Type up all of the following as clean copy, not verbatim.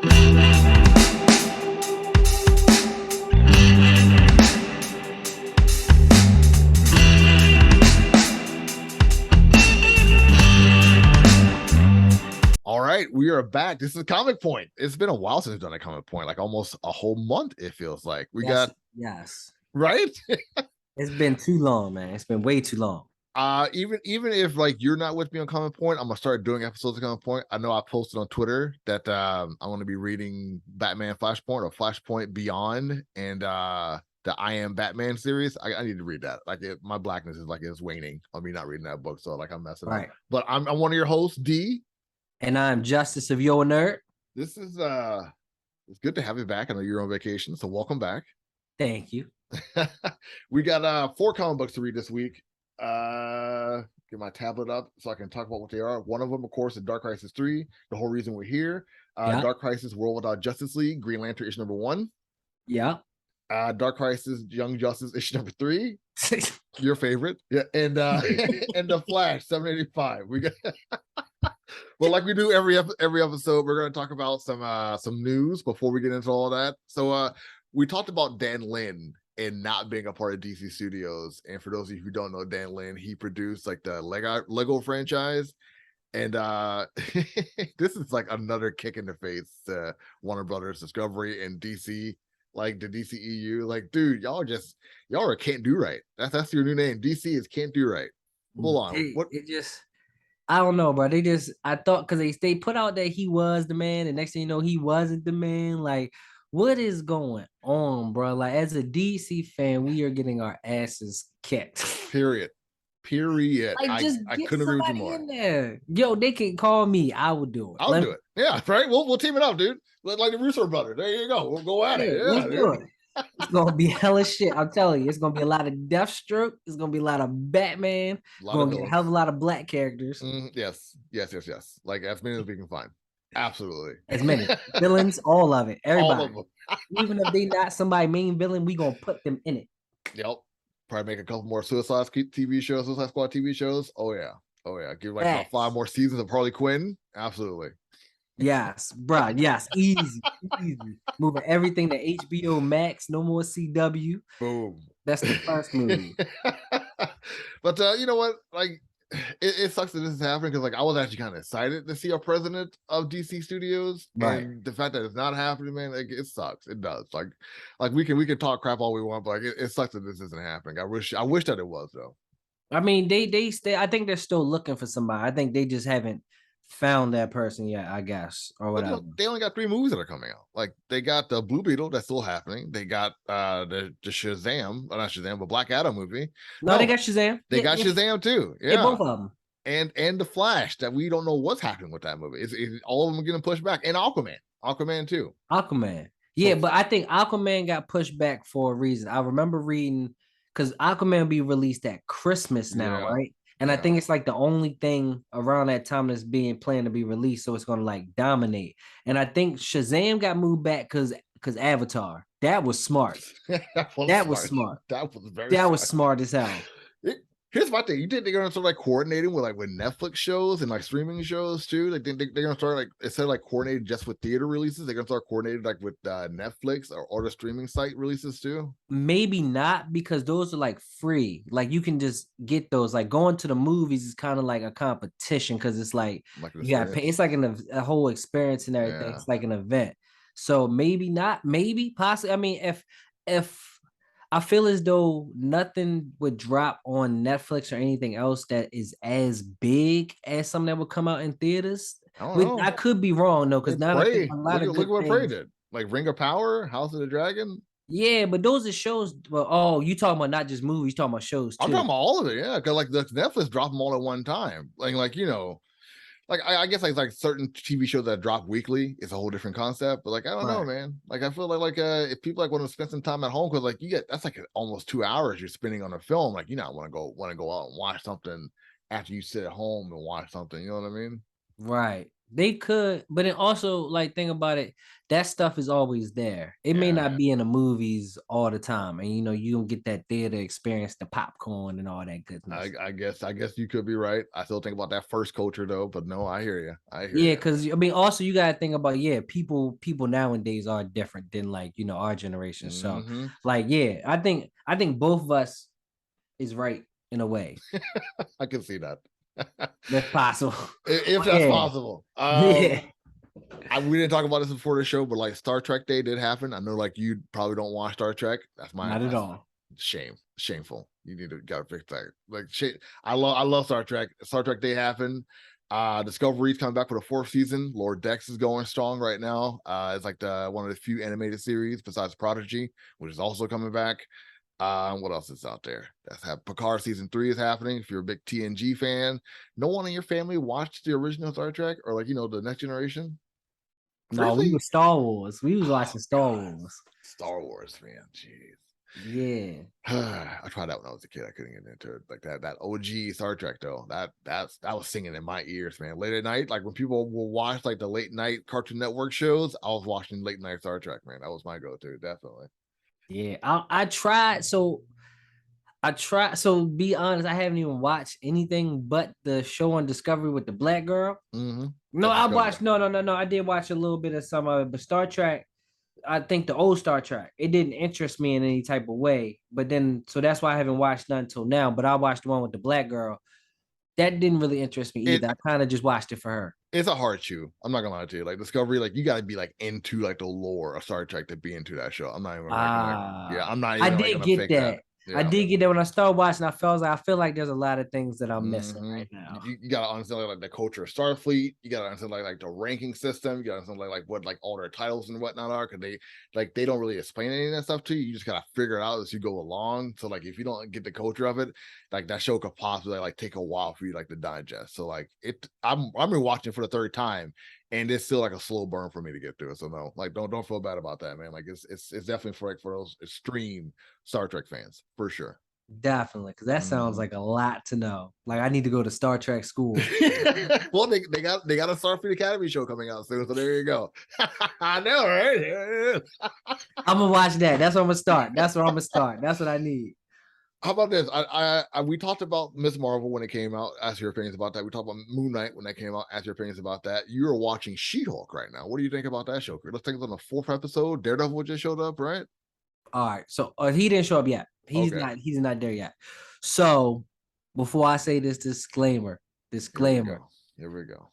All right, we are back. This is Comic Point. It's been a while since we've done a Comic Point, like almost a whole month, it feels like. We got Yes. right? It's been too long, man. It's been way too long. Even if like you're not with me on Comic Point, I'm gonna start doing episodes of Comic Point. I know I posted on Twitter that I'm gonna be reading Batman Flashpoint or Flashpoint Beyond and the I Am Batman series. I need to read that. Like my blackness is like it's waning on me not reading that book, so like I'm messing up. But I'm one of your hosts, Dee. And I'm Justice of FTO Nerd. This is it's good to have you back. I know you're on vacation, so welcome back. Thank you. We got 4 comic books to read this week. Get my tablet up so I can talk about what they are. One of them, of course, is Dark Crisis 3, the whole reason we're here. Dark Crisis World Without Justice League, Green Lantern issue number 1. Yeah. Dark Crisis Young Justice issue number 3. Your favorite. Yeah, and and the Flash 785. We got well, like we do every episode, we're going to talk about some news before we get into all that. So we talked about Dan Lin and not being a part of DC Studios. And for those of you who don't know Dan Lin, he produced like the Lego franchise. And this is like another kick in the face to Warner Brothers Discovery and DC, like the DCEU. Like, dude, y'all are can't do right. That's your new name. DC is can't do right. Hold on. I don't know, bro. I thought because they put out that he was the man, and next thing you know, he wasn't the man. Like, what is going on, bro? Like, as a DC fan, we are getting our asses kicked. Period. Like, I couldn't agree with you more. In there. Yo, they can call me. I will do it. I'll do it. Yeah, right. We'll team it up, dude. Like the Russo brothers. There you go. We'll go at it. Yeah, let's do it. It's gonna be hella shit. I'm telling you, it's gonna be a lot of Deathstroke. It's gonna be a lot of Batman. Gonna get a hell of a lot of black characters. Yes. Like as many as we can find. Absolutely. As many villains, all of it. Everybody. All of them. Even if they not somebody main villain, we gonna put them in it. Yep. Probably make a couple more Suicide Squad TV shows. Oh yeah. Give like about 5 more seasons of Harley Quinn. Absolutely. Yes, bro. Yes, easy. Moving everything to HBO Max. No more CW. Boom. That's the first movie. But you know what? Like, it sucks that this is happening because like I was actually kind of excited to see a president of DC Studios, right? And the fact that it's not happening, man, like, it sucks. It does. Like we can talk crap all we want, but like it sucks that this isn't happening. I wish that it was though. I mean, they stay. I think they're still looking for somebody. I think they just haven't found that person yet, I guess, or whatever. They only got 3 movies that are coming out. Like they got the Blue Beetle that's still happening. They got the Shazam, not Shazam, but Black Adam movie. No, they got Shazam. They got Shazam too. Yeah, both of them. And the Flash that we don't know what's happening with that movie. It's all of them getting pushed back. And Aquaman too. Yeah, but I think Aquaman got pushed back for a reason. I remember reading because Aquaman will be released at Christmas now, right? And I think it's like the only thing around that time that's being planned to be released, so it's gonna like dominate. And I think Shazam got moved back because Avatar. That was smart. That was smart. That was smart as hell. Here's my thing. You think they're gonna start like coordinating with Netflix shows and like streaming shows too? Like they're gonna start like instead of like coordinating just with theater releases, they're gonna start coordinating like with Netflix or the streaming site releases too? Maybe not, because those are like free. Like you can just get those. Like going to the movies is kind of like a competition because it's like you gotta pay. It's like a whole experience and everything. Yeah. It's like an event. So maybe not. Maybe possibly. I mean, if I feel as though nothing would drop on Netflix or anything else that is as big as something that would come out in theaters. I could be wrong though, because now I think a lot of look what Prey did. Like Ring of Power, House of the Dragon. Yeah, but those are shows. Well, you talking about not just movies, you talking about shows too. I'm talking about all of it, yeah. Because like the Netflix dropped them all at one time. Like you know. Like I guess like certain TV shows that drop weekly is a whole different concept, but like I don't know, man. Like I feel like if people like want to spend some time at home, because like that's like almost 2 hours you're spending on a film. Like you not want to go out and watch something after you sit at home and watch something. You know what I mean? Right. They could, but then also like think about it, that stuff is always there. It may not be in the movies all the time, and you don't get that theater experience, the popcorn and all that goodness. I guess you could be right. I still think about that first culture though, but no, I hear you. Yeah, because I mean, also you gotta think about people nowadays are different than like our generation. So like I think both of us is right in a way. I can see that. That's possible. If that's possible. Yeah. We didn't talk about this before the show, but like Star Trek Day did happen. I know like you probably don't watch Star Trek. Not at all. Shameful. You need to gotta fix that. Like I love Star Trek. Star Trek Day happened. Discovery's coming back for the 4th season. Lord Dex is going strong right now. It's like one of the few animated series besides Prodigy, which is also coming back. What else is out there? Picard season 3 is happening. If you're a big TNG fan, no one in your family watched the original Star Trek or like the Next Generation? No, we were Star Wars. We was watching Star Wars. Star Wars, man. Jeez. Yeah. I tried that when I was a kid. I couldn't get into it. Like that OG Star Trek though. That was singing in my ears, man. Late at night, like when people will watch like the late night Cartoon Network shows, I was watching late night Star Trek, man. That was my go-to, definitely. Yeah, I tried. So be honest, I haven't even watched anything but the show on Discovery with the black girl. No, I watched no. I did watch a little bit of some of it, but Star Trek, I think the old Star Trek, it didn't interest me in any type of way. But then, so that's why I haven't watched none until now. But I watched the one with the black girl. That didn't really interest me either. I kind of just watched it for her. It's a hard chew. I'm not gonna lie to you. Like Discovery, like you gotta be like into like the lore of Star Trek to be into that show. I'm not even I'm not even I did get that. Yeah. I did get that when I started watching. I feel like there's a lot of things that I'm missing right now. You gotta understand like the culture of Starfleet. You gotta understand like the ranking system. You gotta understand like what like all their titles and whatnot are, because they don't really explain any of that stuff to you. You just gotta figure it out as you go along. So like if you don't get the culture of it, like that show could possibly like take a while for you like to digest. So like I'm rewatching for the 3rd time, and it's still like a slow burn for me to get through it. So no, like don't feel bad about that, man. Like it's definitely for those extreme Star Trek fans for sure. Definitely, because that sounds like a lot to know. Like I need to go to Star Trek school. Well, they got a Starfleet Academy show coming out soon, so there you go. I know, right? I'm gonna watch that. That's where I'm gonna start. That's what I need. How about this? We talked about Ms. Marvel when it came out. Ask your opinions about that. We talked about Moon Knight when that came out. Ask your opinions about that. You're watching She-Hulk right now. What do you think about that show? Let's think on the 4th episode. Daredevil just showed up, right? All right. So he didn't show up yet. He's not there yet. So before I say this disclaimer. Here we go.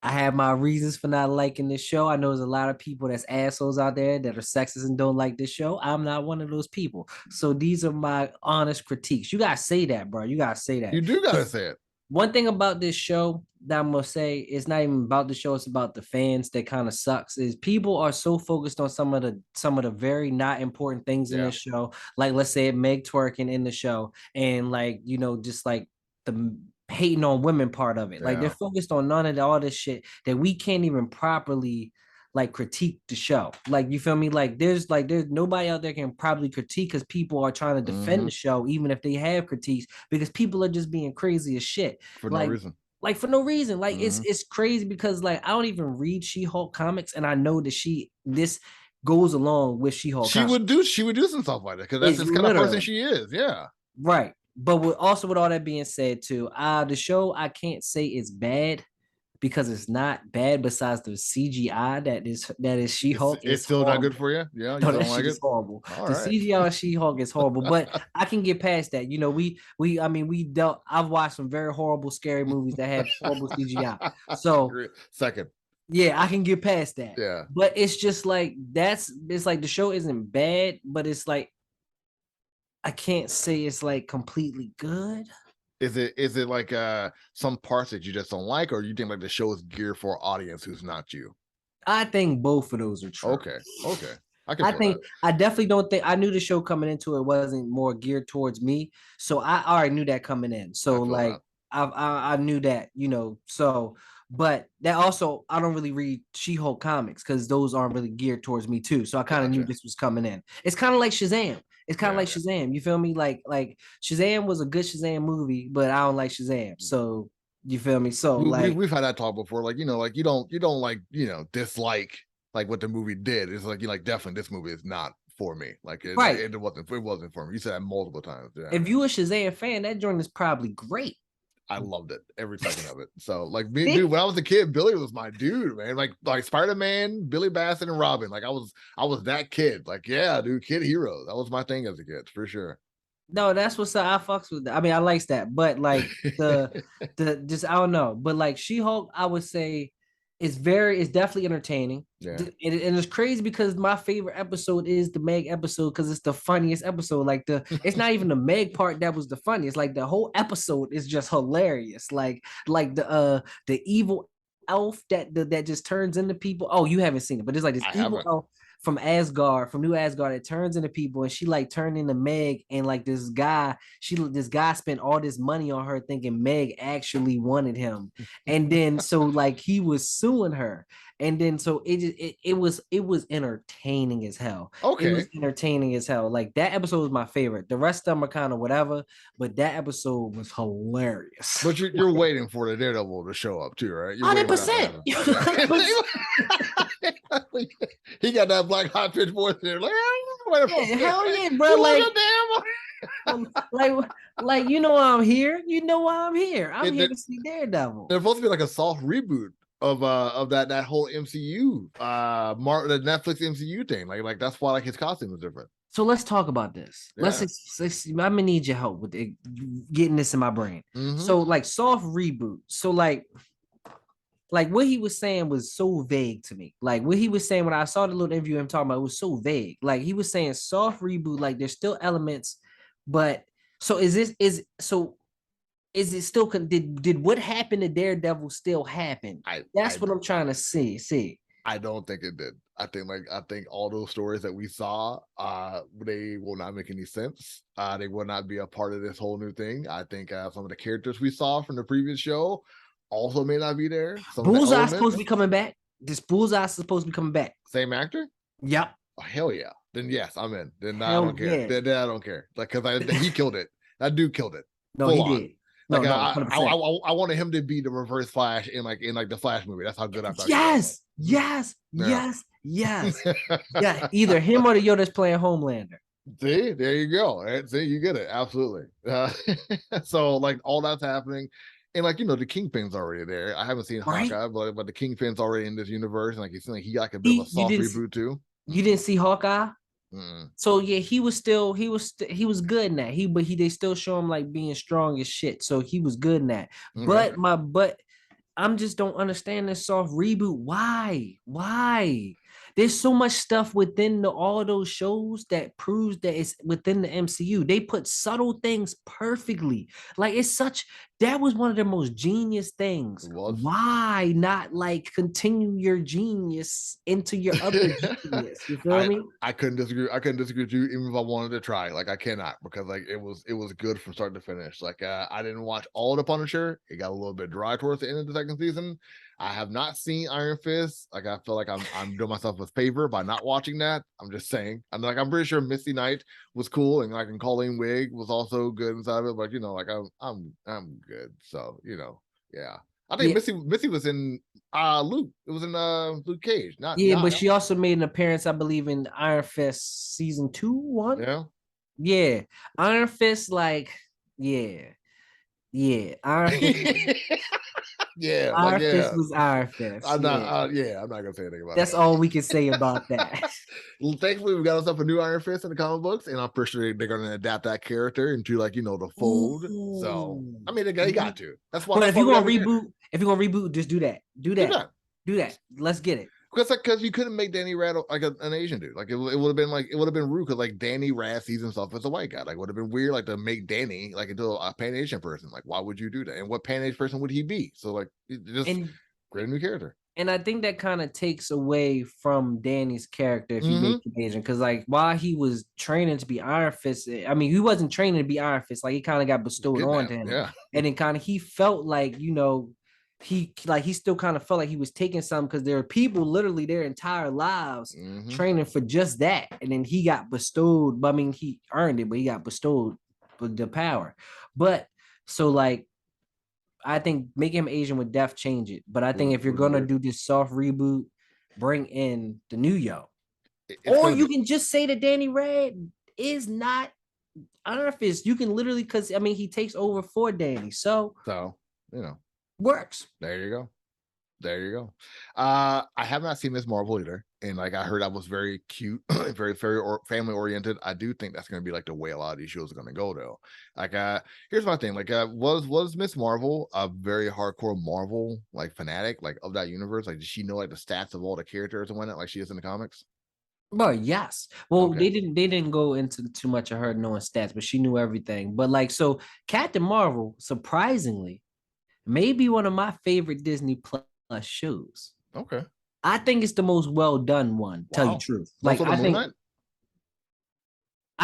I have my reasons for not liking this show. I know there's a lot of people that's assholes out there that are sexist and don't like this show. I'm not one of those people. So these are my honest critiques. You gotta say that, bro. You gotta say that. You do gotta say it. One thing about this show that I'm gonna say, it's not even about the show, it's about the fans that kind of sucks, is people are so focused on some of the very not important things in this show. Like let's say Meg twerking in the show, and like, just like the hating on women part of it. Like they're focused on none of all this shit that we can't even properly like critique the show. Like, you feel me? Like there's nobody out there can probably critique, because people are trying to defend the show, even if they have critiques, because people are just being crazy as shit. For no reason. Like for no reason. Like it's crazy, because like I don't even read She-Hulk comics, and I know that this goes along with She-Hulk. She would do some stuff like that, because that's the kind of person she is. Yeah. Right. But with all that being said too, the show, I can't say it's bad, because it's not bad. Besides the CGI that is She-Hulk, it's still horrible. Not good for you. Yeah, you don't like it. Horrible. All the CGI of She-Hulk is horrible, but I can get past that. I've watched some very horrible, scary movies that have horrible CGI. So second. Yeah, I can get past that. Yeah, but it's just like it's like the show isn't bad, but it's like I can't say it's like completely good. Is it like some parts that you just don't like, or you think like the show is geared for an audience who's not you? I think both of those are true. Okay. I definitely don't think, I knew the show coming into it wasn't more geared towards me, so I already knew that coming in. So like I knew that, so. But that also, I don't really read She-Hulk comics, because those aren't really geared towards me too. So I kind of knew this was coming in. It's kind of like Shazam. It's kind of like Shazam. You feel me? Like Shazam was a good Shazam movie, but I don't like Shazam. So You feel me? So we've had that talk before. Like, you don't like, dislike like what the movie did. It's like, definitely this movie is not for me. Like it wasn't for me. You said that multiple times. Yeah. If you a Shazam fan, that joint is probably great. I loved it, every second of it. So like me, dude, when I was a kid, Billy was my dude, man. Like Spider-Man, Billy Bassett, and Robin. Like I was that kid. Like, yeah, dude, kid hero. That was my thing as a kid, for sure. No, that's what's up. I fucks with that. I mean, I likes that, but like the just I don't know. But like She-Hulk, I would say it's definitely entertaining. Yeah. And it's crazy because my favorite episode is the Meg episode because it's the funniest episode. Like it's not even the Meg part that was the funniest. Like the whole episode is just hilarious. Like the evil elf that just turns into people. Oh, you haven't seen it, but it's like this evil elf from Asgard, from New Asgard, it turns into people, and she like turned into Meg, and like this guy spent all this money on her thinking Meg actually wanted him, and then so like he was suing her, and then so it was entertaining as hell. Okay, it was entertaining as hell. Like that episode was my favorite. The rest of them are kind of whatever, but that episode was hilarious. But you're waiting for the Daredevil to show up too, right? 100%. He got that black hot pitch voice there, like, hell yeah, bro. Like you know why I'm here. You know why I'm here. I'm here to see Daredevil. There's supposed to be like a soft reboot of that whole MCU, the Netflix MCU thing. Like that's why like his costume was different. So let's talk about this. Yeah. Let's I'm gonna need your help with getting this in my brain. Mm-hmm. So like soft reboot. So like what he was saying was so vague to me. Like what he was saying when I saw the little interview of him talking about, it was so vague. Like he was saying soft reboot, like there's still elements, but so is it still did what happened to Daredevil still happen? That's what I'm trying to see. I don't think it did. I think all those stories that we saw, they will not make any sense. They will not be a part of this whole new thing. I think some of the characters we saw from the previous show also may not be there. Bullseye's supposed to be coming back. This Bullseye's supposed to be coming back. Same actor? Yep. Oh, hell yeah. Then yes, I'm in. Then I don't care. Then I don't care. Like, because he killed it. That dude killed it. No, he did. Like, I wanted him to be the Reverse Flash in the Flash movie. That's how good I thought. Yes. Yeah, either him or the Yoda's playing Homelander. See, there you go. Right? See, you get it. Absolutely. So like all that's happening. And like, the Kingpin's already there. I haven't seen Hawkeye, but the Kingpin's already in this universe. And like, it seems like he got a bit of a soft reboot too. You didn't see Hawkeye? So yeah, he was good in that. They still show him like being strong as shit. So he was good in that. Okay. But I'm just don't understand this soft reboot. Why? There's so much stuff within all those shows that proves that it's within the MCU. They put subtle things perfectly. Like that was one of the most genius things. Why not like continue your genius into your other genius? You feel me? I couldn't disagree. I couldn't disagree with you even if I wanted to try. Like I cannot, because like it was good from start to finish. Like I didn't watch all of The Punisher. It got a little bit dry towards the end of the second season. I have not seen Iron Fist. Like I feel like I'm doing myself a favor by not watching that. I'm just saying. I'm pretty sure Misty Knight was cool, and like Colleen Wig was also good inside of it. But like I'm good. So yeah. I think Missy was in Luke. It was in Luke Cage. But she also made an appearance, I believe, in Iron Fist season 2, 1. Yeah. Iron Fist, like, yeah. Iron Fist. Yeah, Iron Fist was Iron Fist. I'm not gonna say anything about That's all we can say about that. Well, thankfully, we got ourselves a new Iron Fist in the comic books, and I'm pretty sure they're gonna adapt that character into like the fold. Ooh. So I mean, they got to. That's why. But if you're gonna reboot, just do that. Do that. Let's get it. Because you couldn't make Danny Rad like an Asian dude. Like it would have been rude because like Danny Rad sees himself as a white guy. Like it would have been weird like to make Danny like into a Pan Asian person. Like why would you do that? And what Pan Asian person would he be? So like just create a new character. And I think that kind of takes away from Danny's character if you make him Asian. Because like while he was training to be Iron Fist, I mean he wasn't training to be Iron Fist. Like he kind of got bestowed on him. Yeah. And then kind of he felt like he still kind of felt like he was taking something because there are people literally their entire lives training for just that, and then he got bestowed. I mean, he earned it, but he got bestowed with the power. But so like, I think making him Asian would def change it. But I think if you're gonna do this soft reboot, bring in the new Yo. Or you can just say that Danny Rand is not. I don't know if it's you can literally because I mean he takes over for Danny, so works. There you go. There you go. I have not seen Miss Marvel either, and like I heard that was very cute, very family oriented. I do think that's going to be like the way a lot of these shows are going to go, though. Like, here's my thing: like, was Miss Marvel a very hardcore Marvel like fanatic, like of that universe? Like, did she know like the stats of all the characters and whatnot, like she is in the comics? But yes, well, they didn't go into too much of her knowing stats, but she knew everything. But like, so Captain Marvel, surprisingly, maybe one of my favorite Disney Plus shows. Okay. I think it's the most well done one, tell you the truth. Like I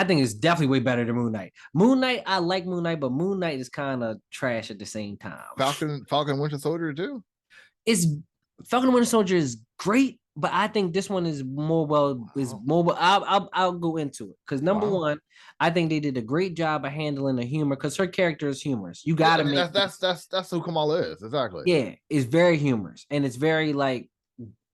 think it's definitely way better than Moon Knight. Moon Knight, I like Moon Knight, but Moon Knight is kind of trash at the same time. Falcon Winter Soldier too? Falcon Winter Soldier is great, but I think this one is more I'll go into it because number one, I think they did a great job of handling the humor because her character is humorous. You gotta make that's who Kamala is, exactly. Yeah, it's very humorous and it's very like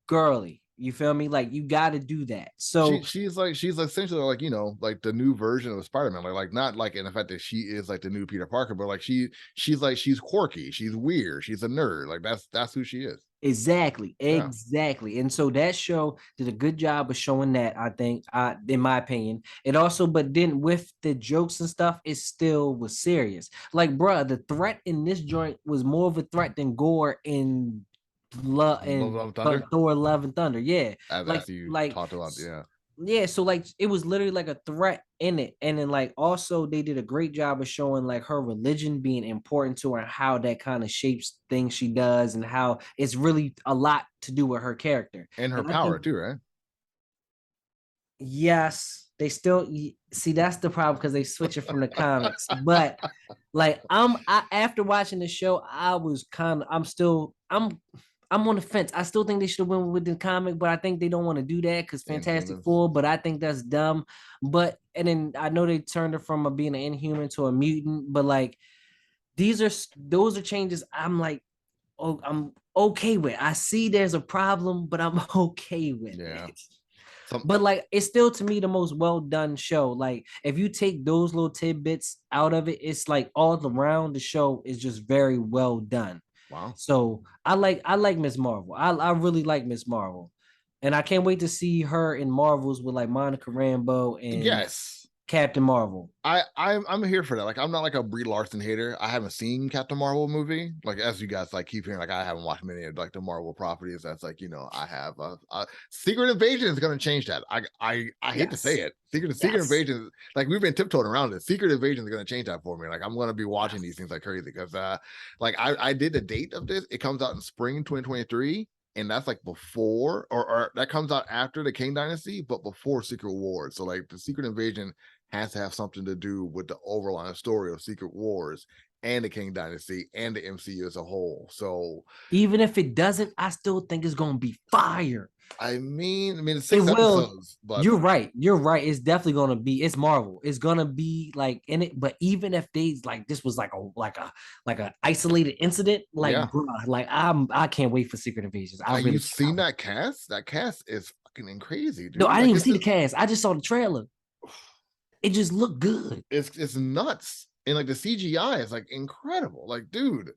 girly. You feel me? Like you got to do that. So she's essentially like like the new version of Spider-Man. Like not like in the fact that she is like the new Peter Parker, but like she's quirky, she's weird, she's a nerd. Like that's who she is. Exactly. And so that show did a good job of showing that, I think, in my opinion. It also, but then with the jokes and stuff, it still was serious. Like, bruh, the threat in this joint was more of a threat than Gore in Thor: Love and Thunder. Yeah. Talked about, yeah, so like it was literally like a threat in it, and then like also they did a great job of showing like her religion being important to her and how that kind of shapes things she does and how it's really a lot to do with her character and her power too, right? Yes, they still see that's the problem because they switch it from the comics, but like after watching the show, I'm on the fence. I still think they should have went with the comic, but I think they don't want to do that because Fantastic Four, but I think that's dumb. And then I know they turned her from being an Inhuman to a mutant, but like those are changes I'm like, oh, I'm okay with. I see there's a problem, but I'm okay with it. But like it's still to me the most well done show. Like if you take those little tidbits out of it, it's like all around the show is just very well done. Wow. So I like Miss Marvel. I really like Miss Marvel. And I can't wait to see her in Marvels with like Monica Rambeau and Captain Marvel. I'm here for that. Like I'm not like a Brie Larson hater. I haven't seen Captain Marvel movie. Like as you guys like keep hearing, like I haven't watched many of like the Marvel properties. That's like I have Secret Invasion is gonna change that. I hate to say it. Secret Invasion, like we've been tiptoeing around it. Secret Invasion is gonna change that for me. Like I'm gonna be watching these things like crazy because like I did the date of this. It comes out in spring 2023. And that's like before or that comes out after the King Dynasty, but before Secret Wars. So like the Secret Invasion has to have something to do with the overlying story of Secret Wars and the King Dynasty and the MCU as a whole. So even if it doesn't, I still think it's gonna be fire. I mean, it's 6 episodes, but you're right. It's definitely gonna be. It's Marvel. It's gonna be like in it. But even if they like this was like a isolated incident, I can't wait for Secret Invasions. You've seen that cast? That cast is fucking crazy, dude. No, I didn't even see the cast. I just saw the trailer. It just looked good. It's nuts, and like the CGI is like incredible. Like, dude.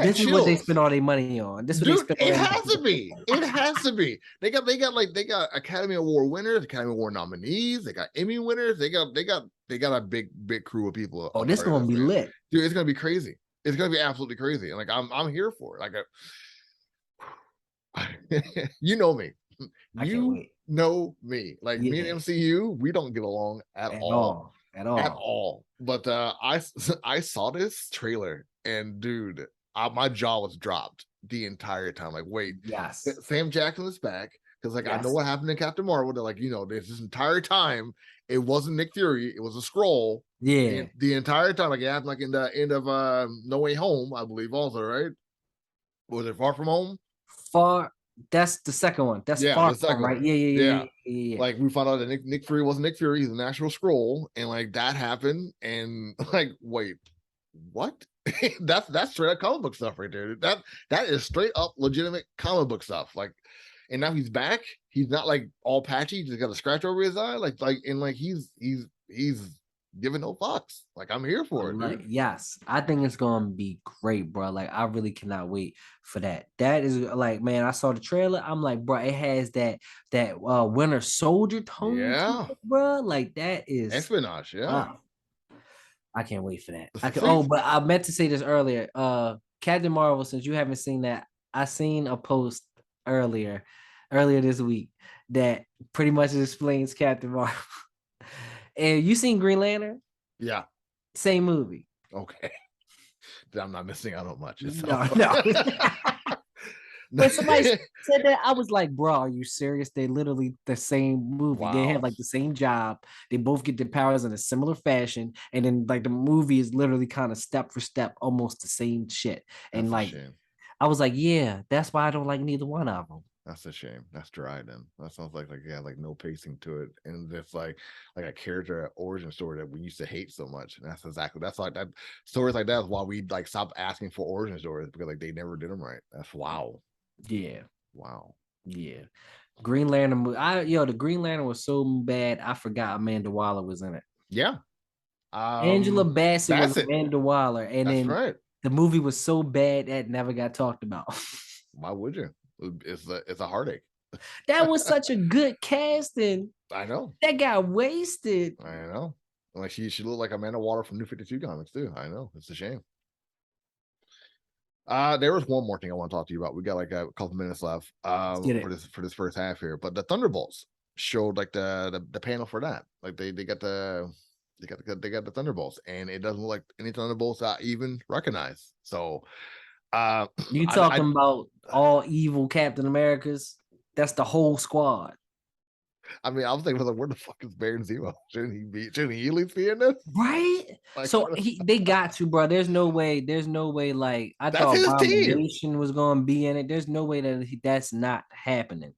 This is what they spend all their money on. This is what they spend. It has to be. It has to be. They got Academy Award winners, Academy Award nominees. They got Emmy winners. They got a big crew of people. Oh, this is gonna be lit, dude. It's gonna be crazy. It's gonna be absolutely crazy. And like I'm here for it. Like you know me. You know me. Like me and MCU, we don't get along at all. But I saw this trailer and dude. My jaw was dropped the entire time. Like, wait, Sam Jackson is back because, like, I know what happened in Captain Marvel. They're like, this entire time it wasn't Nick Fury, it was a Skrull. Yeah, the entire time, like it happened, like in the end of No Way Home, I believe, also, right? Was it Far From Home? That's the second one. That's Far From, right? Yeah. Like we found out that Nick Fury wasn't Nick Fury; he's an actual Skrull, and like that happened, and like, wait, what? That's straight up comic book stuff right there. That is straight up legitimate comic book stuff. Like, and now he's back. He's not like all patchy. He's just got a scratch over his eye. And he's giving no fucks. Like, I'm here for it, dude. Yes, I think it's gonna be great, bro. Like, I really cannot wait for that. That is like, man, I saw the trailer. I'm like, bro, it has that Winter Soldier tone, Yeah, bro. Like, that is espionage. Yeah, I can't wait for that. Oh, but I meant to say this earlier. Captain Marvel, since you haven't seen that, I seen a post earlier this week that pretty much explains Captain Marvel. And you seen Green Lantern? Yeah. Same movie. Okay. I'm not missing out on much. No. But somebody said that, I was like, bro, are you serious? They literally the same movie. Wow. They have like the same job. They both get their powers in a similar fashion. And then like the movie is literally kind of step for step, almost the same shit. And like, I was like, yeah, that's why I don't like neither one of them. That's a shame. That's dry then. That sounds like no pacing to it. And it's like a character origin story that we used to hate so much. And that's like that stories like that is why we like stopped asking for origin stories, because like they never did them right. That's wow. Yeah. Wow. Yeah. Green Lantern movie. The Green Lantern was so bad, I forgot Amanda Waller was in it. Yeah. Angela Bassett was Amanda Waller. And that's then right. The movie was so bad that never got talked about. Why would you? It's a heartache. That was such a good casting. I know. That got wasted. I know. Like she looked like Amanda Waller from New 52 comics too. I know. It's a shame. There was one more thing I want to talk to you about. We got like a couple minutes left for this first half here. But the Thunderbolts showed like the panel for that. Like they got the Thunderbolts, and it doesn't look like any Thunderbolts I even recognize. So you talking about all evil Captain Americas? That's the whole squad. I mean, I was thinking, like, where the fuck is Baron Zemo? Shouldn't he at least be in this? Right? Like, so they got to, bro. There's no way. Like, I thought Abomination was gonna be in it. There's no way that's not happening.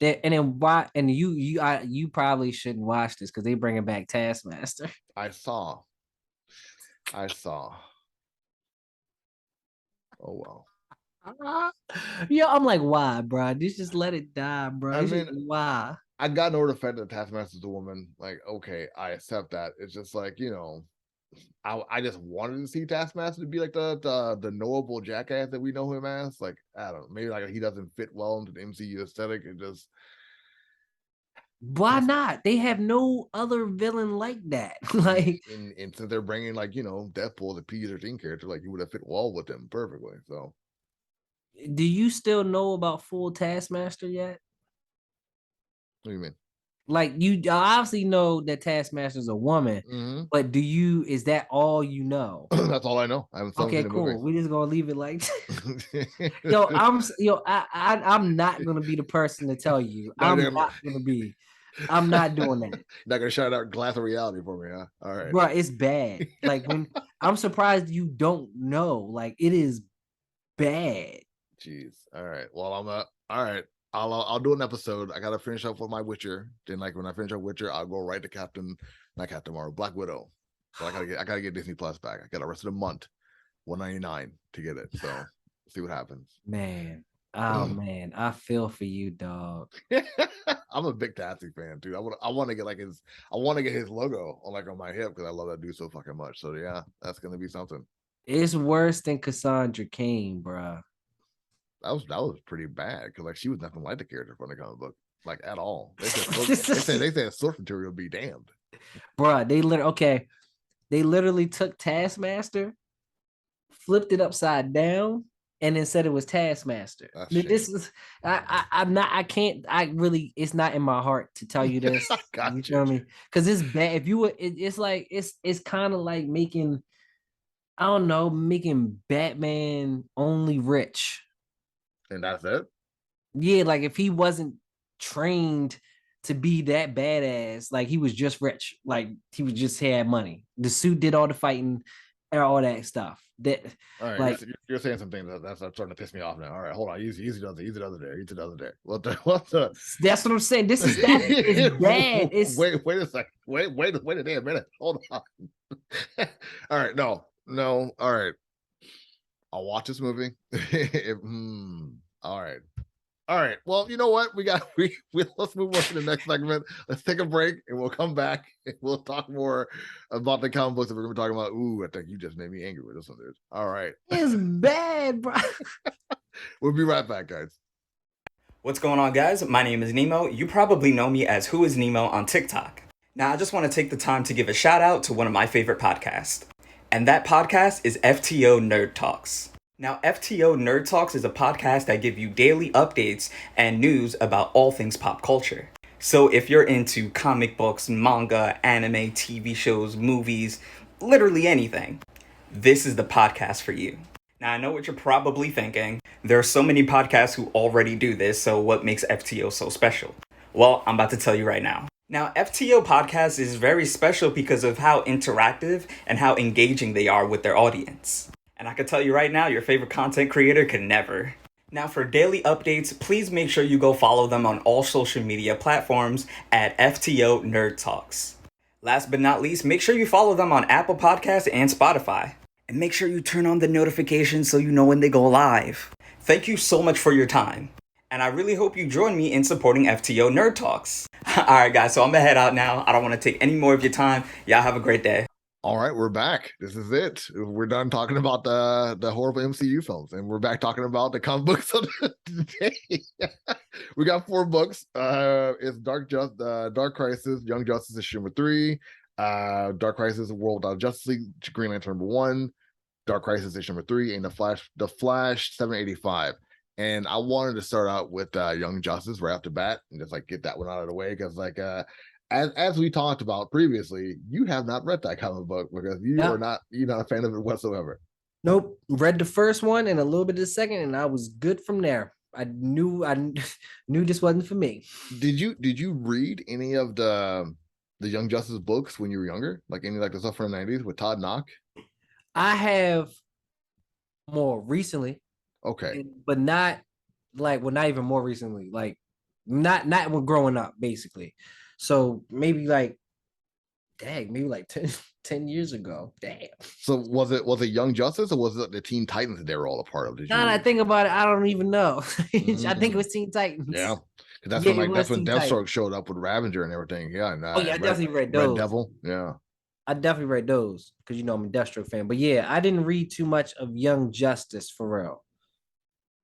And then why? And you probably shouldn't watch this because they bringing back Taskmaster. I saw. Oh well. Yeah, I'm like, why, bro? Just let it die, bro. I mean, why? I got no defense that Taskmaster's a woman. Like, okay, I accept that. It's just like, I just wanted to see Taskmaster to be like the knowable jackass that we know him as. Like, I don't know, maybe like he doesn't fit well into the MCU aesthetic. It just why not? They have no other villain like that. Like, and since they're bringing like Deadpool, the PG-13 character, like you would have fit well with him perfectly. So, do you still know about full Taskmaster yet? What do you mean? Like, you obviously know that Taskmaster's a woman, but is that all you know? That's all I know. I haven't okay, cool. We're just gonna leave it like I'm not gonna be the person to tell you. I'm not doing that. Not gonna shout out Glass of Reality for me, huh? All right. Bro, it's bad. Like, when I'm surprised you don't know. Like, it is bad. Jeez. All right. Well, all right. I'll do an episode. I gotta finish up with my Witcher. Then, like, when I finish up Witcher, I'll go right to Black Widow. So I gotta get Disney Plus back. I got the rest of the month, $199 to get it. So see what happens. Man, man, I feel for you, dog. I'm a big Tassie fan, dude. I want to get his logo on my hip because I love that dude so fucking much. So yeah, that's gonna be something. It's worse than Cassandra Cain, bro. That was pretty bad because like she was nothing like the character from the comic book, like at all. They said source material be damned, bro. They literally took Taskmaster, flipped it upside down, and then said it was Taskmaster. This is it's not in my heart to tell you this. You feel me? Because it's bad. If you would, it's kind of like making, I don't know, making Batman only rich. And that's it? Yeah, like if he wasn't trained to be that badass, like he was just rich, like he was just had money. The suit did all the fighting and all that stuff. That all right, like you're saying some things that's starting to piss me off now. All right, hold on, easy does it there. What the? That's what I'm saying. This is it's bad. Wait a second. Wait a damn minute. Hold on. All right, no. All right. I'll watch this movie. All right. All right. Well, you know what? Let's move on to the next segment. Let's take a break and we'll come back and we'll talk more about the comic books that we're going to be talking about. Ooh, I think you just made me angry with this one, dude. All right. It's bad, bro. We'll be right back, guys. What's going on, guys? My name is Nemo. You probably know me as Who is Nemo on TikTok. Now, I just want to take the time to give a shout out to one of my favorite podcasts. And that podcast is FTO Nerd Talks. Now, FTO Nerd Talks is a podcast that gives you daily updates and news about all things pop culture. So if you're into comic books, manga, anime, TV shows, movies, literally anything, this is the podcast for you. Now, I know what you're probably thinking. There are so many podcasts who already do this, so what makes FTO so special? Well, I'm about to tell you right now. Now, FTO Podcast is very special because of how interactive and how engaging they are with their audience. And I can tell you right now, your favorite content creator can never. Now, for daily updates, please make sure you go follow them on all social media platforms at FTO Nerd Talks. Last but not least, make sure you follow them on Apple Podcasts and Spotify. And make sure you turn on the notifications so you know when they go live. Thank you so much for your time. And I really hope you join me in supporting FTO Nerd Talks. Alright guys, so I'm gonna head out now. I don't want to take any more of your time. Y'all have a great day. All right, we're back. This is it. We're done talking about the horrible MCU films, and we're back talking about the comic books of the day. We got 4 books. It's Dark Crisis, Young Justice issue number 3, Dark Crisis, World Without Justice League, Green Lantern number 1, Dark Crisis issue number 3, and the Flash 785. And I wanted to start out with Young Justice right off the bat and just like get that one out of the way because as we talked about previously, you have not read that comic book because you're not a fan of it whatsoever. Nope. Read the first one and a little bit of the second, and I was good from there. I knew this wasn't for me. Did you read any of the Young Justice books when you were younger? Like any the stuff from the 90s with Todd Knock? I have more recently. Okay. But not not even more recently. Like not when growing up, basically. So maybe like 10 years ago. Damn. So was it Young Justice or was it the Teen Titans that they were all a part of? Now that I think about it, I don't even know. I think it was Teen Titans. Yeah. Because that's when Deathstroke showed up with Ravager and everything. Yeah. And, I definitely read those. Red Devil. Yeah. I definitely read those because I'm a Deathstroke fan. But yeah, I didn't read too much of Young Justice for real.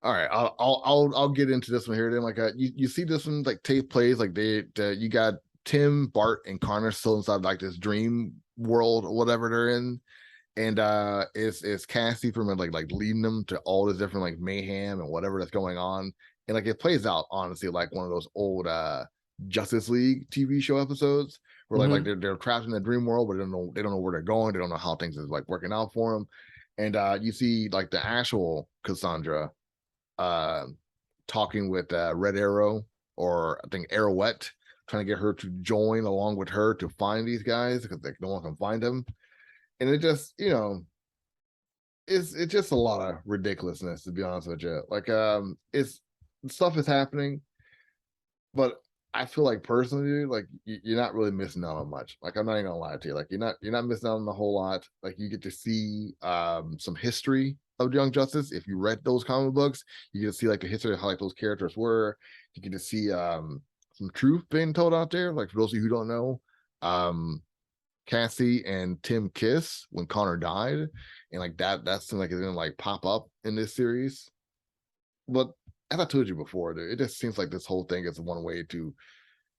All right, I'll get into this one here. Then you see this one take place you got Tim, Bart, and Connor still inside this dream world or whatever they're in, and it's Cassie from leading them to all this different mayhem and whatever that's going on, and it plays out honestly like one of those old Justice League TV show episodes where they're trapped in the dream world, but they don't know where they're going, they don't know how things is working out for them, and you see the actual Cassandra talking with Red Arrow, or I think Arrowette, trying to get her to join along with her to find these guys because no one can find them. And it just, it's just a lot of ridiculousness, to be honest with you. It's stuff is happening, but I feel personally, you're not really missing out on much. I'm not even gonna lie to you. You're not missing out on a whole lot. You get to see some history of Young Justice. If you read those comic books, you get to see a history of how those characters were. You get to see some truth being told out there. For those of you who don't know, Cassie and Tim kiss when Connor died, and that seems like it's gonna pop up in this series. But as I told you before, dude, it just seems like this whole thing is one way to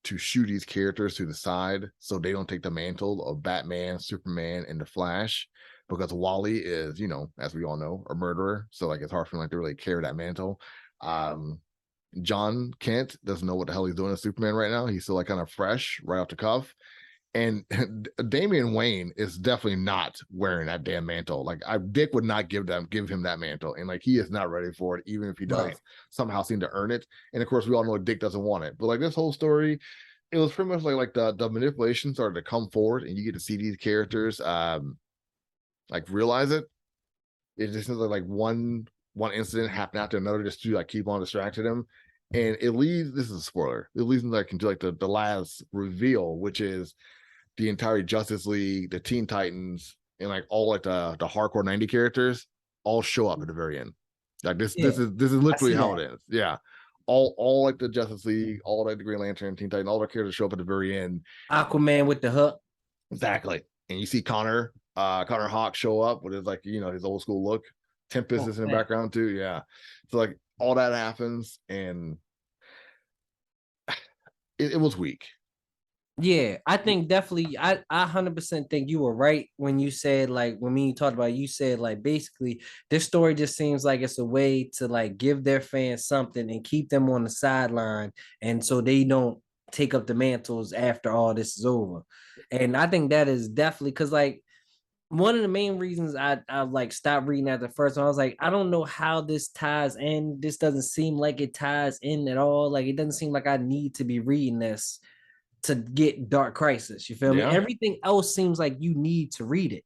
shoot these characters to the side so they don't take the mantle of Batman, Superman, and the Flash, because Wally is, as we all know, a murderer. So it's hard for him to really carry that mantle. John Kent doesn't know what the hell he's doing as Superman right now. He's still kind of fresh right off the cuff. And Damian Wayne is definitely not wearing that damn mantle. Dick would not give him that mantle, and he is not ready for it, even if he does somehow seem to earn it. And of course, we all know Dick doesn't want it. But this whole story, it was pretty much the manipulation started to come forward, and you get to see these characters realize it. It just seems like one incident happened after another just to keep on distracting them. And it leads, this is a spoiler, it leads into the last reveal, which is the entire Justice League, the Teen Titans, and all the hardcore 90 characters all show up at the very end. Like this is literally how it ends. Yeah. All like the Justice League, all like the Green Lantern, Teen Titan, all their characters show up at the very end. Aquaman with the hook. Exactly. And you see Connor Hawk show up with his like, his old school look. Tempest is in the background too. Yeah. So like all that happens and it was weak. Yeah, I think definitely I 100% think you were right when you said, like, when me talked about it, you said like basically this story just seems like it's a way to like give their fans something and keep them on the sideline, and so they don't take up the mantles after all this is over. And I think that is definitely because like one of the main reasons I like stopped reading at the first one, I was like, I don't know how this ties in. This doesn't seem like it ties in at all. Like it doesn't seem like I need to be reading this to get Dark Crisis. You feel me? Everything else seems like you need to read it.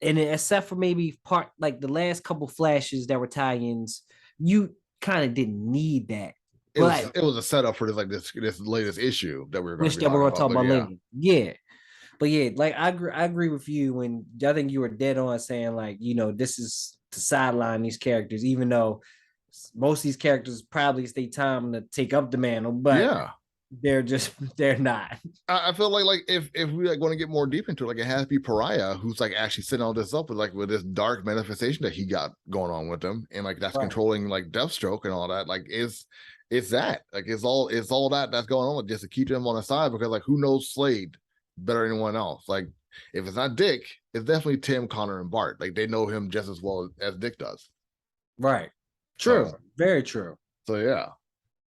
And except for maybe part like the last couple flashes that were tie-ins, you kind of didn't need that. It was a setup for this latest issue that we were going to talk about later. Yeah. But yeah, like I agree with you when I think you were dead on saying like, this is to sideline these characters, even though most of these characters probably it's their time to take up the mantle, but they're not. I feel like if we like want to get more deep into it, like it has to be Pariah who's like actually setting all this up with this dark manifestation that he got going on with him, and like that's controlling like Deathstroke and all that. Like it's that like it's all that's going on just to keep him on the side, because like who knows Slade better than anyone else? Like if it's not Dick, it's definitely Tim, Connor, and Bart. Like they know him just as well as Dick does. Right. True. Very true. So yeah,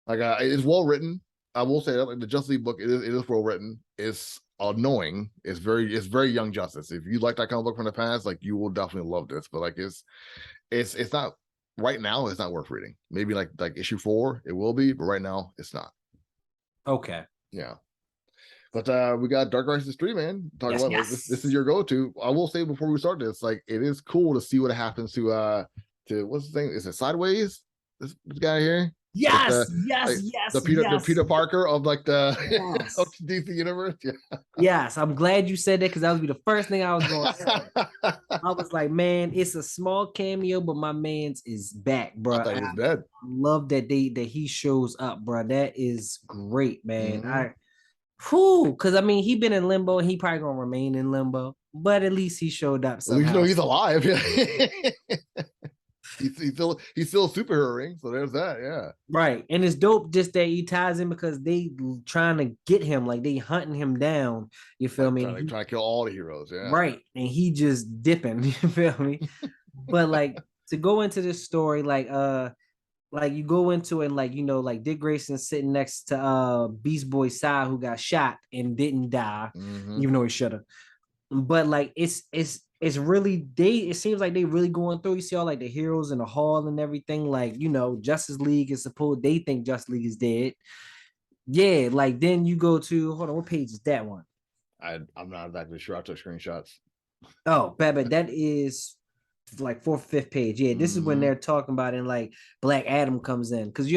like it's well written. I will say that like the Justice League book, it is well written. It's annoying. It's very Young Justice. If you like that kind of book from the past, like you will definitely love this. But like it's not right now. It's not worth reading. Maybe like issue 4, it will be, but right now it's not. Okay. Yeah. But we got Dark Crisis 3, man. Talk about this is your go-to. I will say before we start this, like it is cool to see what happens to what's the thing? Is it Sideways? This guy here? Yes, the Peter Parker of like the of DC universe. Yeah. Yes, I'm glad you said that because that would be the first thing I was going to say. I was like, man, it's a small cameo, but my man's is back, bro. I thought he was dead. I love that he shows up, bro. That is great, man. Because I mean, he been in limbo and he probably gonna remain in limbo, but at least he showed up somehow. At least you know he's alive. Yeah. He's still a superhero ring, so there's that. Yeah, right. And it's dope just that he ties in because they trying to get him, like they hunting him down. You feel me? Trying to kill all the heroes. Yeah, right. And he just dipping. You feel me? But like to go into this story, like you go into it, like like Dick Grayson sitting next to Beast Boy Sai, who got shot and didn't die, even though he should have. But like it's really it seems like they really going through. You see all like the heroes in the hall and everything. Like Justice League is supposed, they think Justice League is dead. Yeah, like then you go to, hold on, what page is that one? I'm not exactly sure. I took screenshots. Oh, bad. That is like 4th, 5th page. Yeah, this is when they're talking about it, and like Black Adam comes in, because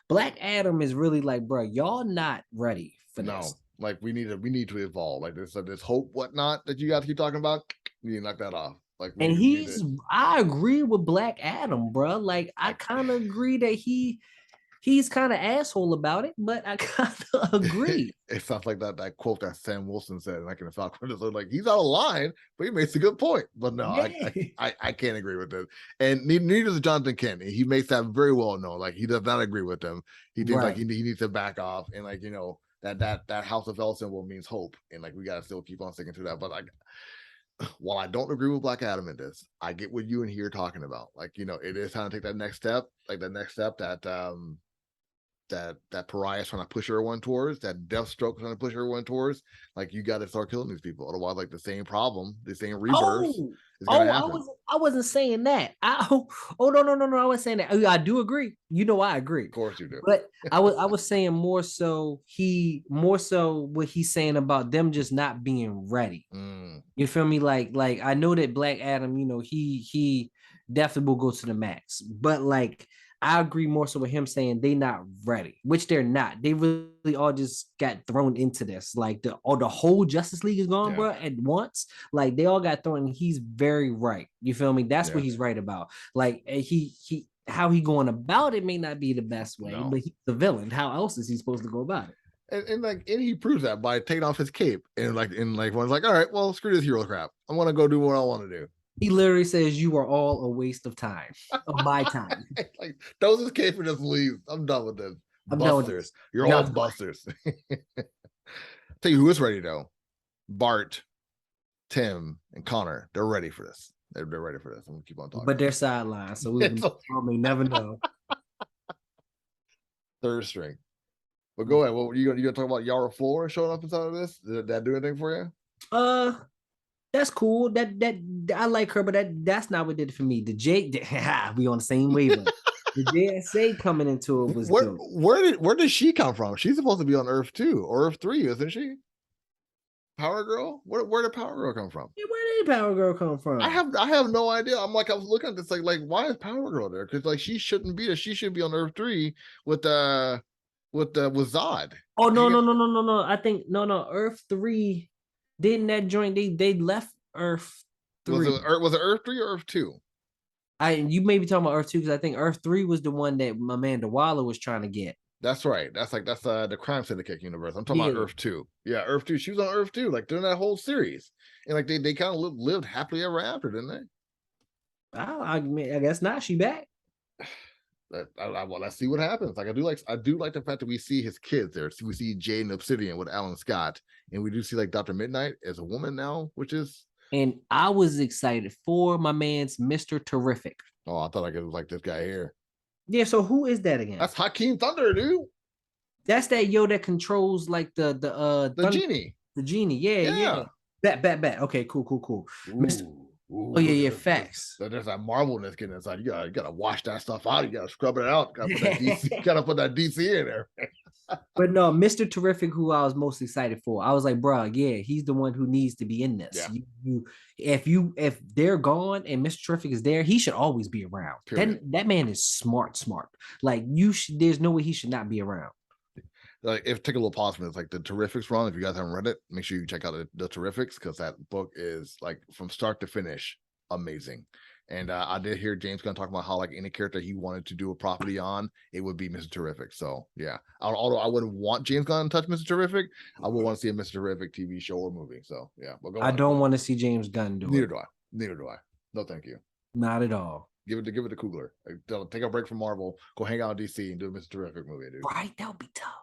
Black Adam is really like, bro, y'all not ready for this. Like we need to evolve. Like this hope whatnot that you guys keep talking about. You need to knock that off. Like, I agree with Black Adam, bro. Like I kind of agree that he's kind of asshole about it, but I kind of agree. It sounds like that quote that Sam Wilson said, and I can talk about it. Like he's out of line, but he makes a good point. But no, I can't agree with this. And neither does Jonathan Kent. He makes that very well known. Like he does not agree with them. He thinks like he needs to back off, and like that House of L symbol means hope, and like we gotta still keep on sticking to that. But like, while I don't agree with Black Adam in this, I get what you and he are talking about. Like it is time to take that next step, like the next step that Pariah is trying to push everyone towards, that Deathstroke is trying to push everyone towards. Like you got to start killing these people, otherwise, like the same problem, the same rebirth is gonna happen. I wasn't saying that. No, I was saying that. I do agree. I agree. Of course you do. But I was saying more so what he's saying about them just not being ready. You feel me? Like I know that Black Adam, he definitely will go to the max, but like I agree more so with him saying they not ready, which they're not. They really all just got thrown into this. Like the whole Justice League is gone, bro, at once. Like they all got thrown. He's very right. You feel me? That's what he's right about. Like he how he going about it may not be the best way, but he's the villain. How else is he supposed to go about it? And he proves that by taking off his cape and one's like, all right, well, screw this hero crap. I'm gonna go do what I want to do. He literally says, "You are all a waste of time, of my time." Like throws his cape and just leaves. I'm done with this. I'm busters. You're all busters. Tell you who is ready though. Bart, Tim, and Connor. They're ready for this. They're ready for this. I'm gonna keep on talking. But they're sidelined, so we may never know. Third string. But go ahead. What you gonna talk about? Yara Flora showing up inside of this? Did that do anything for you? That's cool. That I like her, but that's not what did it for me. The J, we on the same wavelength. The JSA coming into it was dope. Where did she come from? She's supposed to be on Earth 2 or Earth 3, isn't she? Power Girl? Where did Power Girl come from? Yeah, where did Power Girl come from? I have no idea. I was looking at this like why is Power Girl there? Because like she shouldn't be there. She should be on Earth 3 with Zod. Oh no. I think no. Earth 3. Didn't that joint they left Earth 3? Was it Earth 3 or Earth 2? You may be talking about Earth 2 because I think Earth 3 was the one that Amanda Waller was trying to get. That's right. That's the Crime Syndicate universe. I'm talking about Earth 2. Yeah, Earth 2. She was on Earth 2, like during that whole series, and like they kind of lived happily ever after, didn't they? I guess not. She back. Well, let's see what happens. Like I do like the fact that we see his kids there. We see Jade and Obsidian with Alan Scott, and we do see like Dr. Midnight as a woman now, which is. And I was excited for my man's Mr. Terrific. Oh, I thought like it was like this guy here. Yeah. So who is that again? That's Hakeem Thunder, dude. That's that that controls like the genie. The genie. Yeah. Bet. Okay. Cool. Ooh, oh yeah, facts. There's that Marvelness getting inside. You gotta wash that stuff out. You gotta scrub it out. Gotta put that DC in there. But no, Mr. Terrific, who I was most excited for. I was like, bro, yeah, he's the one who needs to be in this. Yeah. If they're gone and Mr. Terrific is there, he should always be around. That man is smart. Like there's no way he should not be around. Like take a little pause from this. Like the Terrifics run, if you guys haven't read it, make sure you check out the Terrifics because that book is like from start to finish amazing. And I did hear James Gunn talk about how like any character he wanted to do a property on, it would be Mr. Terrific. So yeah, although I wouldn't want James Gunn to touch Mr. Terrific, I would want to see a Mr. Terrific TV show or movie. So yeah, I don't want to see James Gunn do it. Neither do I. No, thank you. Not at all. Give it to Coogler. Like, take a break from Marvel, go hang out in DC and do a Mr. Terrific movie, dude. Right, that would be tough.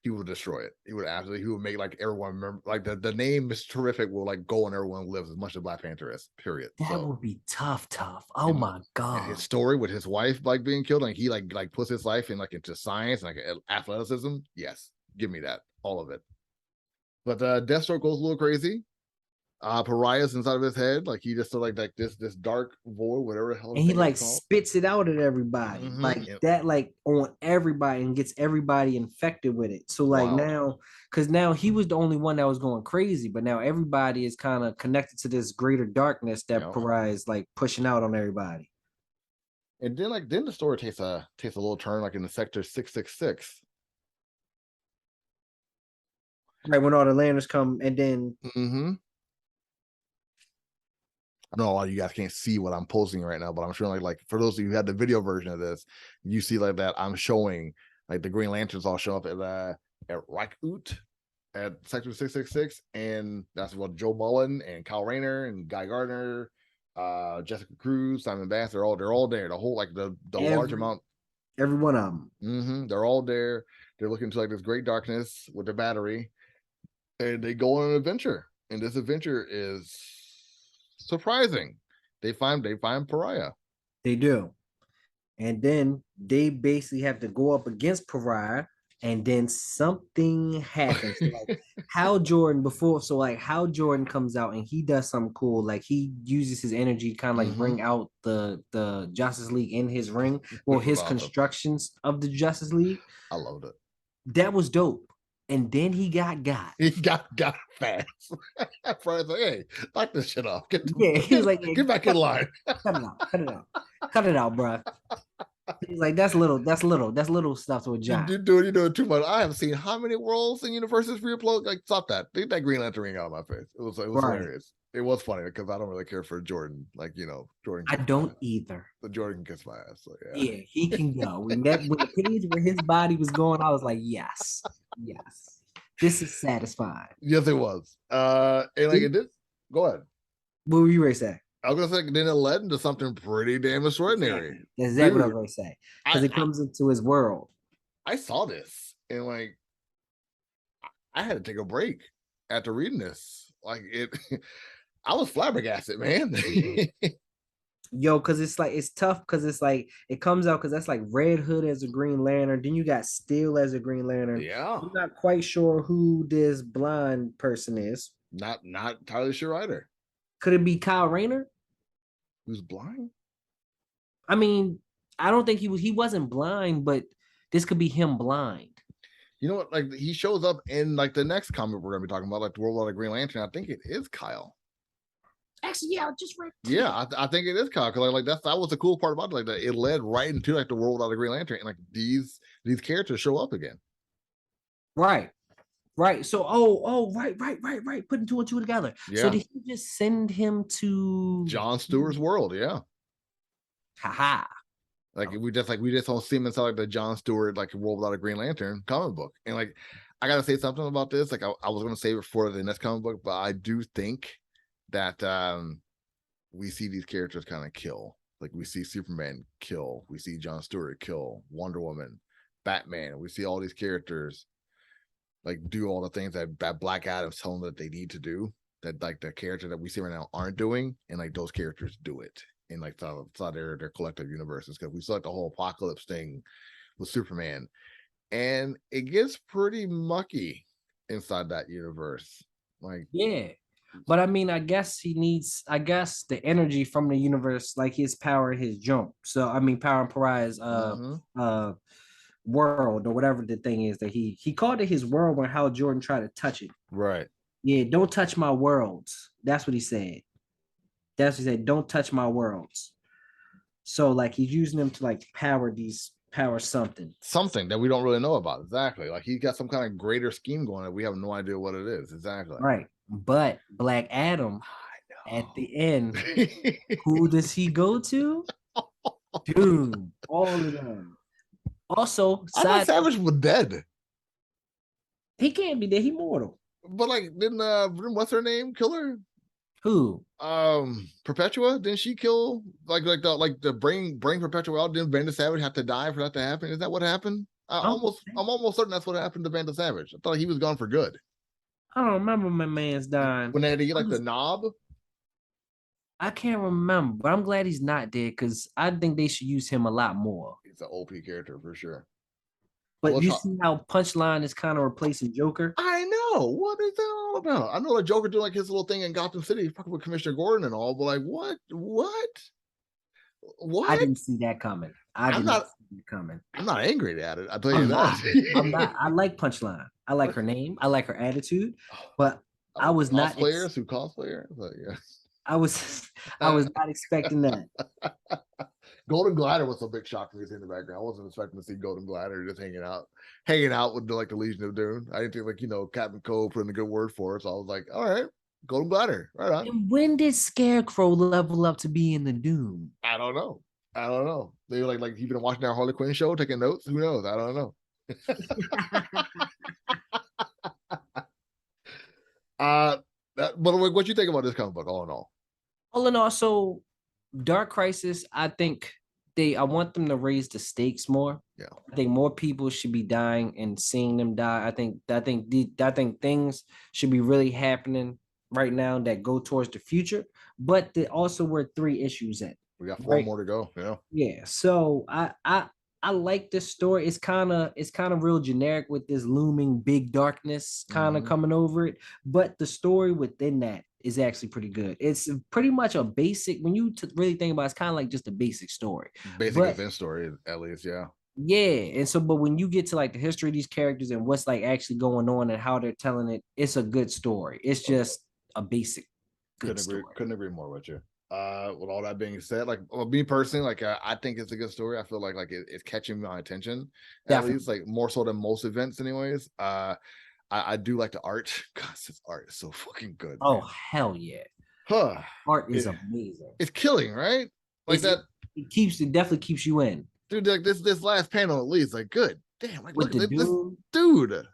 He would destroy it. He would make like everyone remember, like the name Mr. Terrific will like go on everyone lives as much as Black Panther is, period. That would be tough. Oh my God. And his story with his wife like being killed, and he like puts his life in like into science and like athleticism. Yes, give me that. All of it. But Deathstroke goes a little crazy. Pariah's inside of his head, like he just like this dark void, whatever the hell. And he like spits it out at everybody, that, like on everybody, and gets everybody infected with it. So like now, because now he was the only one that was going crazy, but now everybody is kind of connected to this greater darkness that Pariah is like pushing out on everybody. And then the story takes a little turn, like in the Sector 666. Right when all the lanterns come, and then. I know a lot of you guys can't see what I'm posting right now, but I'm showing like for those of you who had the video version of this, you see like that I'm showing like the Green Lanterns all show up at Reichut at Sector 666, and that's what Joe Mullen and Kyle Rayner and Guy Gardner, Jessica Cruz, Simon Bass, they're all there. The whole like the large amount, every one of them. They're all there. They're looking to like this great darkness with their battery, and they go on an adventure. And this adventure is surprising. They find Pariah. They do. And then they basically have to go up against Pariah, and then something happens. Like Hal Jordan Hal Jordan comes out and he does something cool. Like he uses his energy to kind of like bring out the Justice League in his ring, or his constructions of the Justice League. I loved it. That was dope. And then he got. He got fast. Friend's like, hey, knock this shit off. He was like, get back in line. Cut it out, bro. He's like, that's little stuff to a giant. You're doing too much. I have seen how many worlds and universes reupload. Like, stop that. Take that Green Lantern ring out of my face. It was hilarious. It was funny because I don't really care for Jordan. Like, Jordan. I don't either. The Jordan can kiss my ass. So yeah, he can go. When the page where his body was going, I was like, yes, this is satisfying. Yes, it was. And like it did. Go ahead. What were you ready to say? I was gonna say then it led into something pretty damn extraordinary. That's exactly what I was going to say. Because it comes into his world. I saw this and like I had to take a break after reading this. Like I was flabbergasted, man. Yo, because it's tough because it's like it comes out because that's like Red Hood as a Green Lantern. Then you got Steel as a Green Lantern. Yeah. I'm not quite sure who this blind person is. Not entirely sure either. Could it be Kyle Rayner? Who's blind? I mean, I don't think he wasn't blind, but this could be him blind. You know what? Like he shows up in like the next comic we're gonna be talking about, like the World of the Green Lantern. I think it is Kyle. Actually, yeah, I just read. Yeah, I think it is Kyle because like that was the cool part about it. Like that, it led right into like the World of the Green Lantern, and like these characters show up again. Right. So, right. Putting two and two together. Yeah. So did he just send him to John Stewart's world? Yeah. Haha. Like we just don't see him inside like the John Stewart like World Without a Green Lantern comic book. And like I gotta say something about this. Like I was gonna save it for the next comic book, but I do think that we see these characters kind of kill. Like we see Superman kill, we see John Stewart kill, Wonder Woman, Batman. We see all these characters like do all the things that Black Adam's telling them that they need to do. That like the characters that we see right now aren't doing, and like those characters do it. In like their collective universes, because we saw like the whole apocalypse thing with Superman, and it gets pretty mucky inside that universe. Like yeah, but I mean, I guess he needs, the energy from the universe, like his power, his jump. So I mean, Power and Pariah's world or whatever the thing is that he called it his world when Hal Jordan tried to touch it. Right. Yeah, don't touch my worlds. That's what he said. That's what he said. Don't touch my worlds. So like he's using them to like power something that we don't really know about. Exactly. Like he's got some kind of greater scheme going on. We have no idea what it is. Exactly. Right. But Black Adam at the end, who does he go to? Dude, all of them. Also, I thought Savage was dead. He can't be dead. He's mortal. But like, didn't what's her name kill her? Who? Perpetua, didn't she kill the bring Perpetua out? Didn't Vanda Savage have to die for that to happen? Is that what happened? I'm almost certain that's what happened to Vanda Savage. I thought he was gone for good. I don't remember my man's dying. When they had to get like the knob? I can't remember, but I'm glad he's not dead because I think they should use him a lot more. He's an OP character for sure. But you see how Punchline is kind of replacing Joker? I know. What is that all about? I know the Joker doing like his little thing in Gotham City, fucking with Commissioner Gordon and all, but like, what? I didn't see that coming. I'm not angry at it. I'll tell you that. I'm not. I like Punchline. I like her name. I like her attitude. But I was not cosplayers who cosplayer. But yeah. I was not expecting that. Golden Glider was a big shock for me to see in the background. I wasn't expecting to see Golden Glider just hanging out with the Legion of Doom. I didn't think Captain Cole put in a good word for it. So I was like, all right, Golden Glider, right on. And when did Scarecrow level up to be in the Doom? I don't know. They were like you've been watching our Harley Quinn show, taking notes. Who knows? I don't know. But what you think about this comic book, all in all? All in all, so Dark Crisis, I think I want them to raise the stakes more. Yeah. I think more people should be dying and seeing them die. I think things should be really happening right now that go towards the future. But there also were 3 issues at. We got 4 more to go. Yeah. Yeah. So I like this story. It's kind of real generic with this looming big darkness kind of coming over it. But the story within that is actually pretty good. It's pretty much a basic, when you really think about it, it's kind of like just a basic story. Basic event story, at least, yeah. Yeah. And so, but when you get to like the history of these characters and what's like actually going on and how they're telling it, it's a good story. It's just a basic good story. Couldn't agree more with you. With all that being said, like me personally, like I think it's a good story. I feel like it's catching my attention at least, like more so than most events, anyways. I do like the art. God, this art is so fucking good. Oh, man. hell yeah. Huh. Art is amazing. It's killing, right? Like it definitely keeps you in. Dude, like this last panel at least, like good. Damn, like with look the at this dude.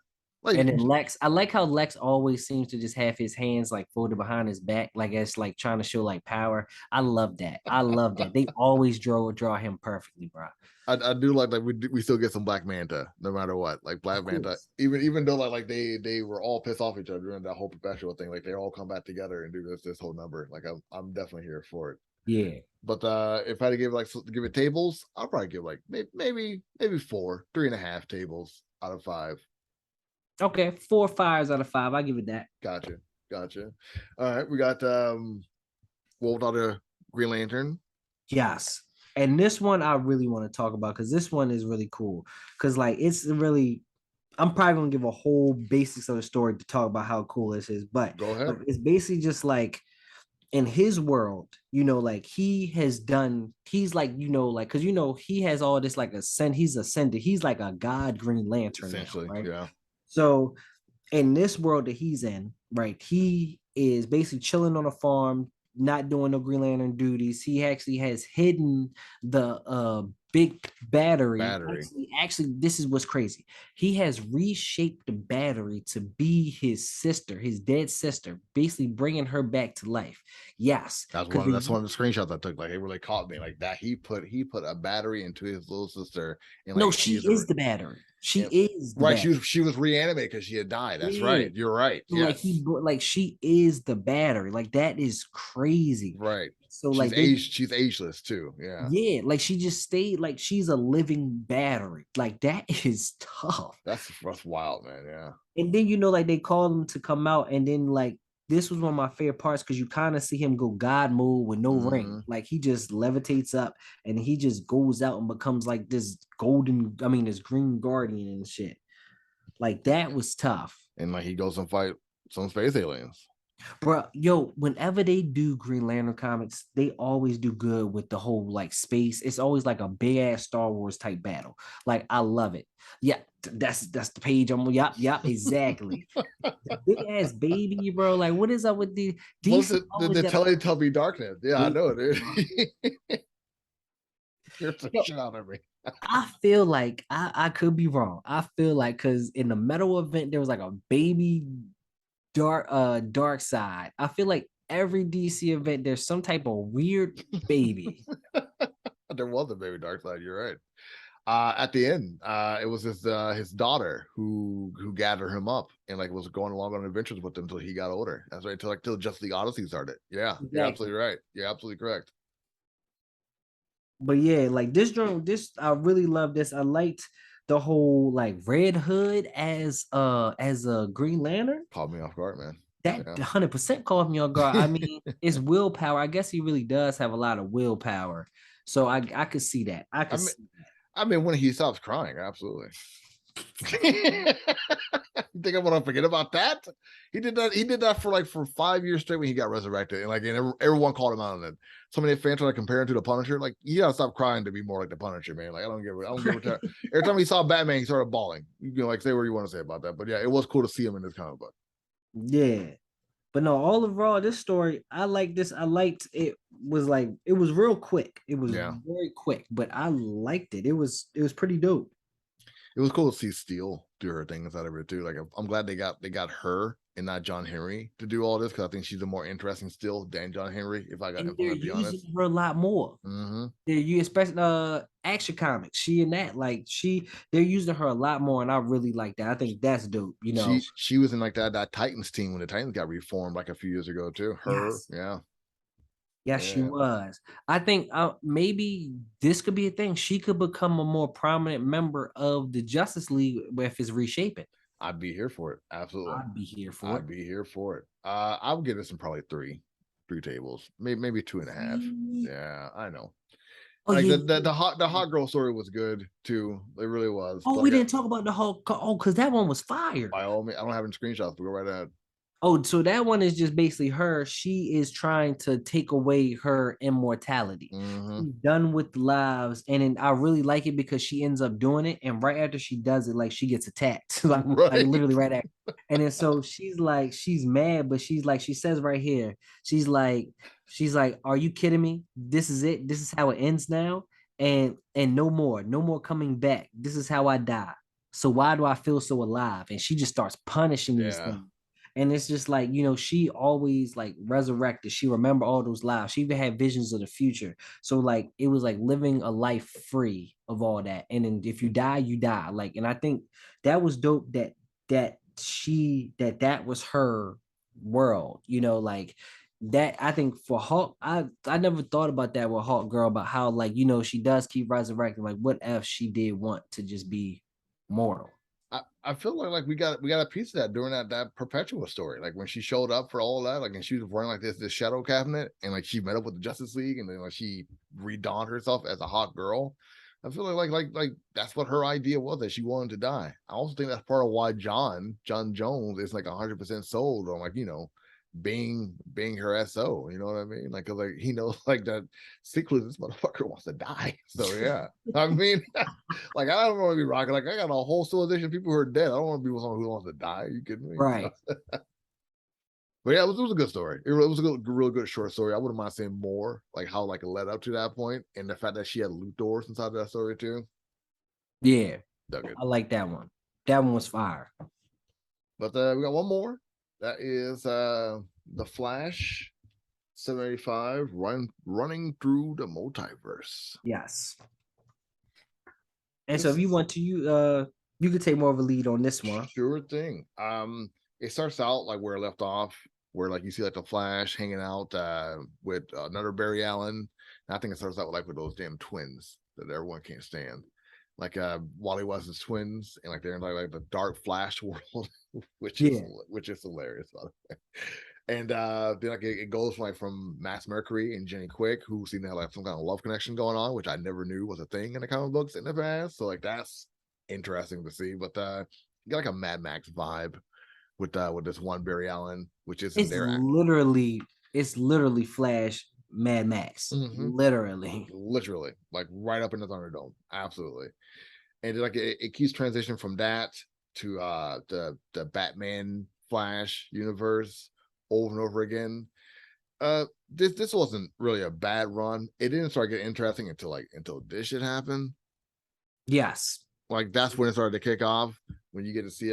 Like, and then Lex, I like how Lex always seems to just have his hands like folded behind his back, like it's like trying to show like power. I love that. They always draw him perfectly, bro. I do like we still get some Black Manta no matter what. Like Black Manta, even though like they were all pissed off each other during that whole perpetual thing, like they all come back together and do this whole number. Like I'm definitely here for it. Yeah. But if I had to give it tables, I'll probably give like maybe 4, 3.5 tables out of 5. Okay, 4 5s out of 5. I give it that. Gotcha. All right, we got Wolf out of Green Lantern. Yes. And this one I really want to talk about because this one is really cool. Because like it's really, I'm probably gonna give a whole basics of the story to talk about how cool this is. But go ahead. It's basically just like in his world, like he's like, like, because he has all this like he's ascended. He's like a god Green Lantern essentially, now, right? Yeah. So in this world that he's in, right, he is basically chilling on a farm, not doing no Green Lantern duties. He actually has hidden the big battery. Actually, this is what's crazy. He has reshaped the battery to be his sister, his dead sister, basically bringing her back to life. Yes, that's one of the screenshots I took. Like it really caught me. Like that he put a battery into his little sister. And like, no, she is the battery. She is right. She was reanimated because she had died. That's right. You're right. Yes. Like she is the battery. Like that is crazy. Right. So she's ageless too. Yeah. Yeah. Like she just stayed. Like she's a living battery. Like that is tough. That's wild, man. Yeah. And then like they called him to come out, and then like this was one of my favorite parts because you kind of see him go God mode with no ring. Like he just levitates up and he just goes out and becomes like this this green guardian and shit. Like that was tough. And like he goes and fight some space aliens. Bro, whenever they do Green Lantern comics, they always do good with the whole like space. It's always like a big ass Star Wars type battle. Like I love it. Yeah, that's the page. Yup, exactly. The big ass baby, bro. Like what is up with the Teletubby darkness? Yeah, I know, dude. You're so shit out of me. I feel like I could be wrong. I feel like because in the metal event there was like a baby dark side. I feel like every DC event there's some type of weird baby. There was a baby dark side. You're right. At the end, it was his daughter who gathered him up and like was going along on adventures with him until he got older. That's right, till Justice League Odyssey started. Yeah, exactly. You're absolutely right. You're absolutely correct. But yeah, like this I really love this. I liked the whole like Red Hood as a Green Lantern. Caught me off guard, man. That 100% caught me off guard. I mean, it's willpower. I guess he really does have a lot of willpower. So I could see that. I mean, when he stops crying, absolutely. You think I'm gonna forget about that? He did that for 5 years straight when he got resurrected, and everyone called him out on it. So many fans try to compare him to the Punisher. Like, you gotta stop crying to be more like the Punisher, man. Like, I don't give a every time he saw Batman, he started bawling. You can like say what you want to say about that, but yeah, it was cool to see him in this comic book. Yeah, but no, all overall, this story, I like this. I liked it. It was real quick. It was very quick, but I liked it. It was pretty dope. It was cool to see Steel do her thing inside of it too. Like I'm glad they got her and not John Henry to do all this because I think she's a more interesting Steel than John Henry. If I'm gonna be honest, using her a lot more. You especially Action Comics. She and that they're using her a lot more, and I really like that. I think that's dope. She was in like that Titans team when the Titans got reformed like a few years ago too. Yes, she was. I think maybe this could be a thing. She could become a more prominent member of the Justice League if it's reshaping. I'd be here for it. Absolutely. I'd be here for it. I would give it some probably three tables, maybe 2.5. Yeah, I know. The hot girl story was good too. It really was. Oh, we didn't talk about the whole. Oh, because that one was fire. By all means, I don't have any screenshots. But go right ahead. Oh, so that one is just basically her. She is trying to take away her immortality. She's done with lives, and then I really like it because she ends up doing it, and right after she does it, like she gets attacked, like literally right after. And then so she's mad, but she says right here, she's like, "Are you kidding me? This is it. This is how it ends now, and no more coming back. This is how I die. So why do I feel so alive?" And she just starts punishing these things. And it's just like, she always like resurrected. She remember all those lives. She even had visions of the future. So like it was like living a life free of all that. And then if you die, you die. Like, and I think that was dope that was her world, like that. I think for Hawk, I never thought about that with Hawk Girl, about how like, she does keep resurrecting. Like what if she did want to just be mortal? I feel like we got a piece of that during that Perpetua story. Like when she showed up for all that, like, and she was wearing like this shadow cabinet, and like she met up with the Justice League, and then like she redonned herself as a hot girl. I feel like that's what her idea was, that she wanted to die. I also think that's part of why John Jones is like 100% sold on, like, being her SO. You know what I mean? Like, 'cause, like, he knows like that secretly this motherfucker wants to die. So yeah, I mean, like, I don't want to be rocking. Like, I got a whole civilization of people who are dead. I don't want to be with someone who wants to die. Are you kidding me? Right. So, but yeah, it was a good story. It was a real good short story. I wouldn't mind saying more, like how like it led up to that point, and the fact that she had loot doors inside of that story too. Yeah, I like that one. That one was fire. But we got one more. That is the Flash 785 running through the multiverse. Yes. And so if you want to, you could take more of a lead on this one. Sure thing. It starts out like where it left off, where like you see like the Flash hanging out with another Barry Allen. And I think it starts out with those damn twins that everyone can't stand. Like Wally West's twins, and like they're in like the dark Flash world, which is hilarious, by the way. And then like it goes from Max Mercury and Jenny Quick, who seem to have like some kind of love connection going on, which I never knew was a thing in the comic books in the past. So like that's interesting to see. But you got like a Mad Max vibe with this one Barry Allen, which is it's literally Flash Mad Max. Literally like right up in the Thunderdome. Absolutely. And like it keeps transitioning from that to the Batman Flash universe over and over again. This wasn't really a bad run. It didn't start getting interesting until this shit happened. Yes. Like that's when it started to kick off, when you get to see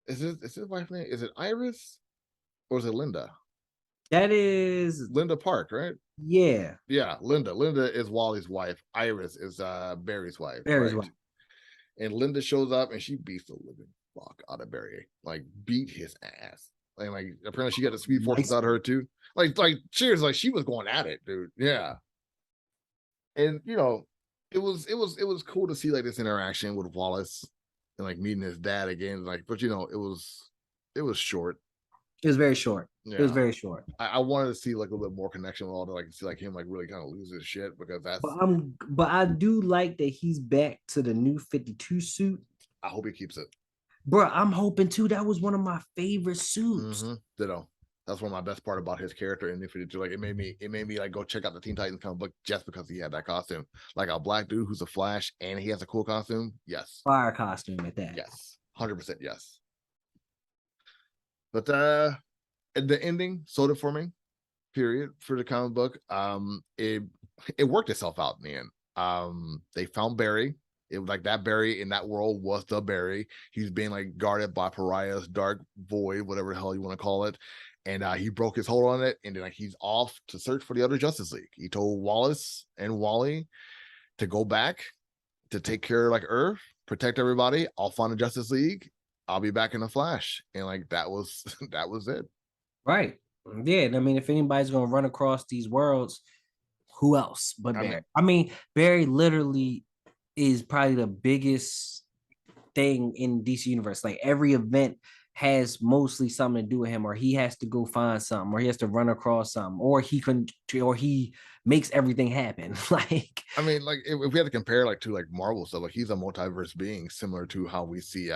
is his wife's name? Is it Iris or is it Linda? That is Linda Park, right? Yeah. Yeah, Linda. Linda is Wally's wife. Iris is Barry's wife. Barry's wife. And Linda shows up and she beats the living fuck out of Barry. Like beat his ass. And like apparently she got the speed force out of her too. Like cheers, like she was going at it, dude. Yeah. And it was cool to see like this interaction with Wallace and like meeting his dad again. Like, but it was short. It was very short. Yeah. It was very short. I wanted to see like a little bit more connection with all the, like see like him like really kind of lose his shit, because that's. But I do like that he's back to the new 52 suit. I hope he keeps it. Bro, I'm hoping too. That was one of my favorite suits. Ditto. That's one of my best part about his character in New 52. Like it made me like go check out the Teen Titans comic book just because he had that costume. Like a black dude who's a Flash and he has a cool costume. Yes. Fire costume at that. Yes. 100% yes. But the ending sold it for me. Period. For the comic book. It worked itself out in the end. They found Barry. It was like that Barry in that world was the Barry. He's being like guarded by Pariah's dark void, whatever the hell you want to call it. And he broke his hold on it, and then like he's off to search for the other Justice League. He told Wallace and Wally to go back to take care of like Earth, protect everybody. I'll find the Justice League. I'll be back in the Flash. And like that was it. Right. Yeah. I mean, if anybody's gonna run across these worlds, who else but Barry? I mean, Barry literally is probably the biggest thing in DC universe. Like every event has mostly something to do with him, or he has to go find something, or he has to run across something, or he makes everything happen. Like, I mean, like if we had to compare like to like Marvel stuff, like he's a multiverse being, similar to how we see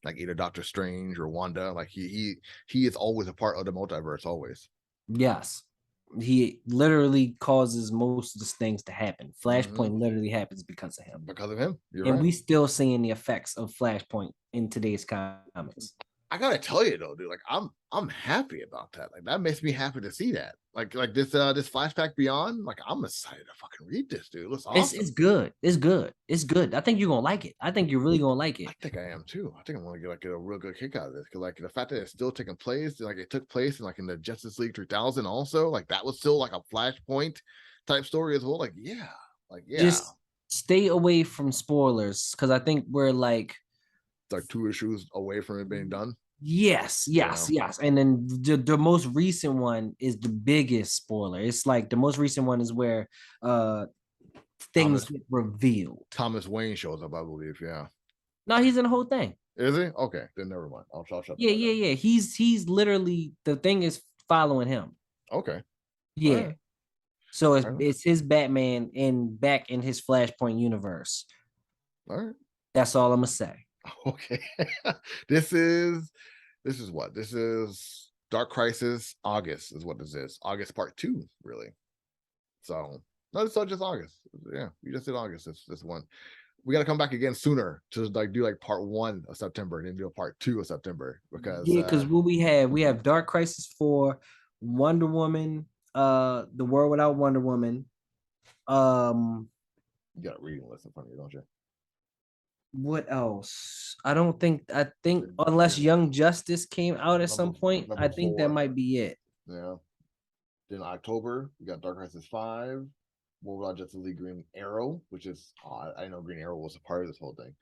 like either Doctor Strange or Wanda. Like he is always a part of the multiverse, always. Yes. He literally causes most of these things to happen. Flashpoint literally happens because of him. Because of him. You're and right. we still seeing the effects of Flashpoint in today's comics. I gotta tell you though, dude, like I'm happy about that. Like that makes me happy to see that. Like this Flashback Beyond, like I'm excited to fucking read this, dude. It looks awesome. It's good. It's good. It's good. I think you're gonna like it. I think you're really gonna like it. I think I am too. I think I'm gonna get a real good kick out of this because like the fact that it's still taking place, like it took place in like in the Justice League 3000, also like that was still like a Flashpoint type story as well. Like yeah. Just stay away from spoilers because I think we're like 2 issues away from it being done. Yes. And then the most recent one is the biggest spoiler. It's like the most recent one is where things get revealed. Thomas Wayne shows up, I believe. Yeah. No, he's in the whole thing. Is he? Okay, then never mind. I'll shut Yeah. He's literally the thing is following him. Okay. Yeah. Right. So it's his Batman back in his Flashpoint universe. All right. That's all I'm gonna say. Okay. This is what? This is Dark Crisis August is what this is. August part 2, really. So no, it's not just August. Yeah, we just did August. This one. We got to come back again sooner to like do like part 1 of September and then do a part 2 of September because what we have Dark Crisis 4, Wonder Woman, The World Without Wonder Woman. You got a reading list in front of you, don't you? What else? I think unless Young Justice came out at some point, I think that might be it. Yeah. Then October, we got Dark Crisis 5, World Without Justice League Green Arrow, which is I know Green Arrow was a part of this whole thing.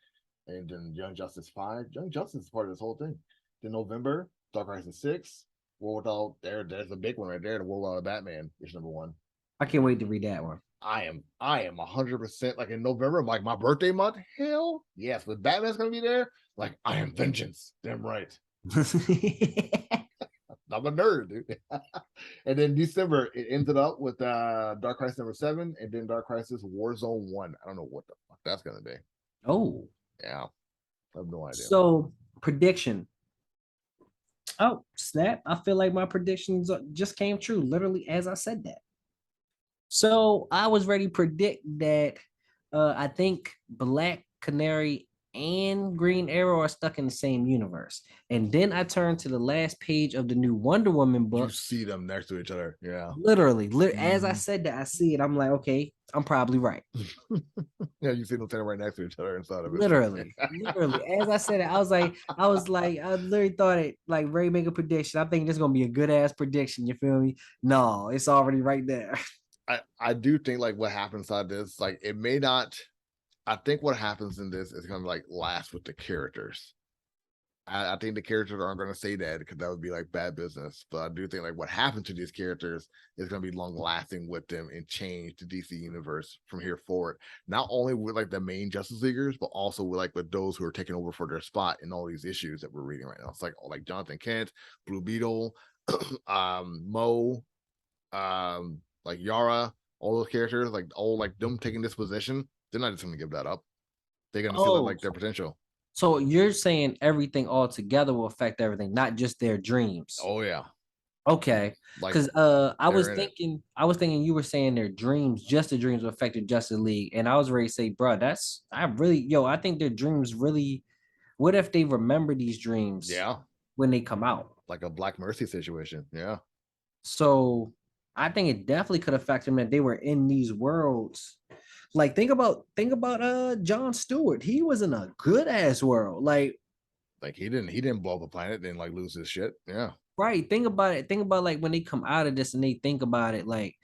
And then Young Justice 5. Young Justice is part of this whole thing. Then November, Dark Crisis 6, World Without there's a big one right there, the World Without Batman, issue number 1. I can't wait to read that one. I am 100% like in November, like my birthday month. Hell yes, but Batman's gonna be there. Like I am vengeance. Damn right. I'm a nerd, dude. And then December, it ended up with Dark Crisis number 7, and then Dark Crisis Warzone 1. I don't know what the fuck that's gonna be. Oh, yeah, I have no idea. So prediction. Oh snap! I feel like my predictions just came true, literally as I said that. So I was ready to predict that I think Black Canary and Green Arrow are stuck in the same universe. And then I turned to the last page of the new Wonder Woman book. You see them next to each other. Yeah. Literally, as I said that, I see it. I'm like, okay, I'm probably right. Yeah, you see them standing right next to each other inside of it. Literally. As I said it, I literally thought it like Ray make a prediction. I think this is gonna be a good ass prediction. You feel me? No, it's already right there. I do think like what happens inside this, like it may not. I think what happens in this is gonna like last with the characters. I think the characters aren't gonna say that because that would be like bad business. But I do think like what happened to these characters is gonna be long lasting with them and change the DC universe from here forward. Not only with like the main Justice Leaguers, but also with those who are taking over for their spot in all these issues that we're reading right now. It's like Jonathan Kent, Blue Beetle, Mo, like Yara, all those characters, like all like them taking this position. They're not just going to give that up. They're going to see like their potential. So you're saying everything all together will affect everything, not just their dreams. Oh yeah. Okay. Because I was thinking you were saying their dreams, just the dreams will affect the Justice League, and I was ready to say, bro, I think their dreams really. What if they remember these dreams? Yeah. When they come out, like a Black Mercy situation. Yeah. So I think it definitely could affect them that they were in these worlds. Like think about John Stewart. He was in a good ass world. Like he didn't blow up a planet, didn't like lose his shit. Yeah. Right. Think about it. Think about like when they come out of this and they think about it, like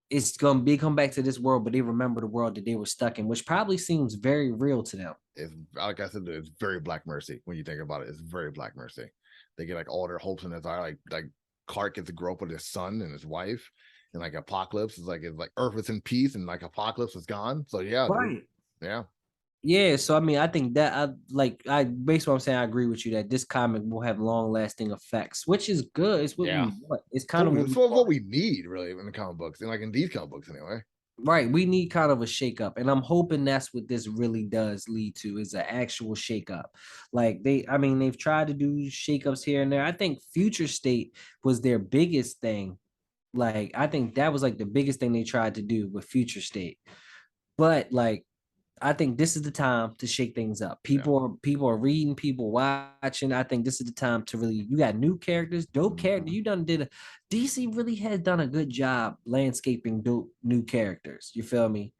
it's gonna come back to this world, but they remember the world that they were stuck in, which probably seems very real to them. It's like I said, it's very Black Mercy when you think about it. It's very Black Mercy. They get like all their hopes and desire. Like Clark gets to grow up with his son and his wife. And like Apocalypse is like Earth is in peace and like Apocalypse is gone. So yeah, right. Dude. Yeah. So I mean, I think that based on what I'm saying, I agree with you that this comic will have long lasting effects, which is good. It's what we want. It's kind of what we need, really, in the comic books, and like in these comic books anyway. Right, we need kind of a shakeup, and I'm hoping that's what this really does lead to, is an actual shakeup. Like they've tried to do shakeups here and there. I think Future State was their biggest thing. Like I think that was like the biggest thing they tried to do with Future State. But like I think this is the time to shake things up. People are reading, people watching. I think this is the time to really. You got new characters, dope characters. You done did a DC really has done a good job landscaping dope new characters. You feel me?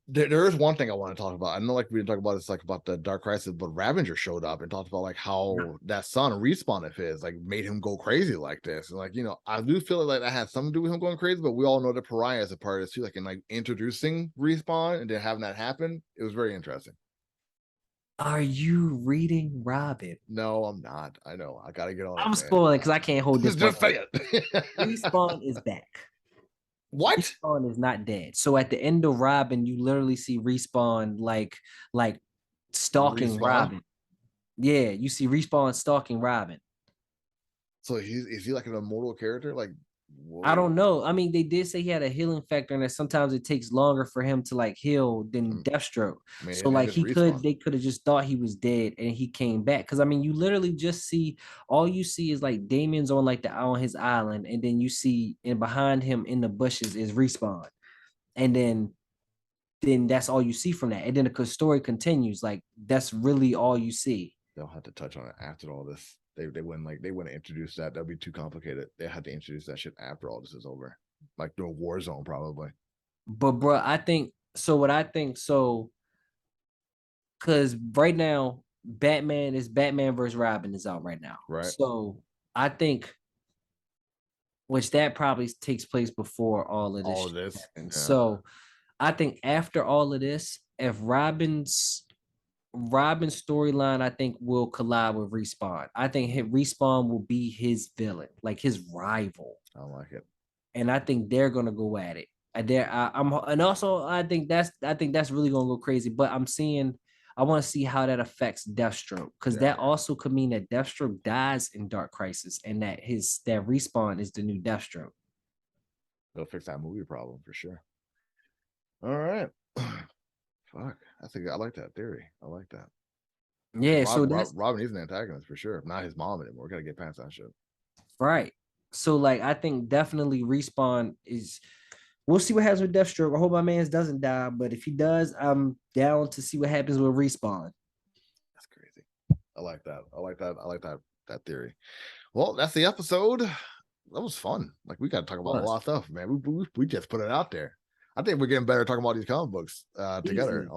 There is one thing I want to talk about. I know, like we didn't talk about this, like about the Dark Crisis, but Ravager showed up and talked about like how that son Respawn of his like made him go crazy like this. And like, you know, I do feel like that had something to do with him going crazy, but we all know that Pariah is a part of this too. Like in like introducing Respawn and then having that happen, it was very interesting. Are you reading Robin? No, I'm not. I know. I gotta get on. I'm spoiling because I can't hold this. Just say it. Respawn is back. What? Respawn is not dead. So at the end of Robin, you literally see Respawn like stalking Robin. Yeah, you see Respawn stalking Robin. So is he like an immortal character? Like, whoa. I don't know. I mean, they did say he had a healing factor, and that sometimes it takes longer for him to like heal than Deathstroke. So like they could have just thought he was dead, and he came back. Because I mean, you literally just see all you see is like Damien's on his island, and then you see and behind him in the bushes is Respawn, and then that's all you see from that. And then the story continues. Like that's really all you see. They'll have to touch on it after all this. They wouldn't introduce that. That'd be too complicated. They had to introduce that shit after all this is over. Like through a war zone, probably. But bro, I think so. What I think so, because right now, Batman versus Robin is out right now. Right. So I think, which that probably takes place before all of this. Yeah. So I think after all of this, if Robin's storyline, I think, will collide with Respawn. I think Respawn will be his villain, like his rival. I like it, and I think they're gonna go at it. I think that's really gonna go crazy. But I want to see how that affects Deathstroke, because that also could mean that Deathstroke dies in Dark Crisis, and that Respawn is the new Deathstroke. They'll fix that movie problem for sure. All right. Fuck. I like that theory. I like that. Yeah, Robin is an antagonist for sure. Not his mom anymore. We gotta get past that shit. Right. So like I think definitely Respawn is. We'll see what happens with Deathstroke. I hope my man doesn't die, but if he does, I'm down to see what happens with Respawn. That's crazy. I like that. I like that theory. Well, that's the episode. That was fun. Like we got to talk about a lot of stuff, man. We just put it out there. I think we're getting better talking about these comic books together.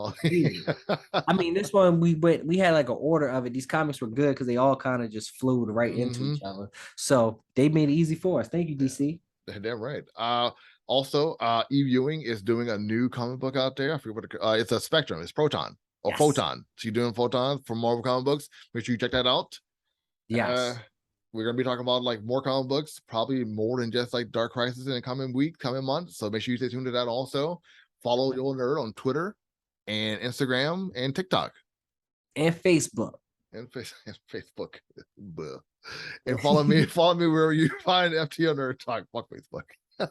I mean, this one we had like an order of it. These comics were good because they all kind of just flowed right into each other. So they made it easy for us. Thank you, DC. Damn right. Also, Eve Ewing is doing a new comic book out there. I forget what it's a Spectrum. It's Proton or Photon. She's doing Photon for Marvel comic books. Make sure you check that out. Yes. We're gonna be talking about like more comic books, probably more than just like Dark Crisis in the coming months. So make sure you stay tuned to that. Also, follow Yo Nerd on Twitter and Instagram and TikTok and Facebook and Facebook. And follow me wherever you find FTO Nerd Talk. Fuck Facebook. I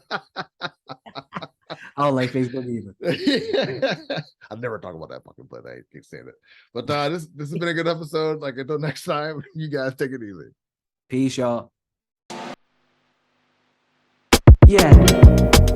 don't like Facebook either. I've never talked about that fucking place. I keep saying it. But this has been a good episode. Like until next time, you guys take it easy. Peace, y'all. Yeah.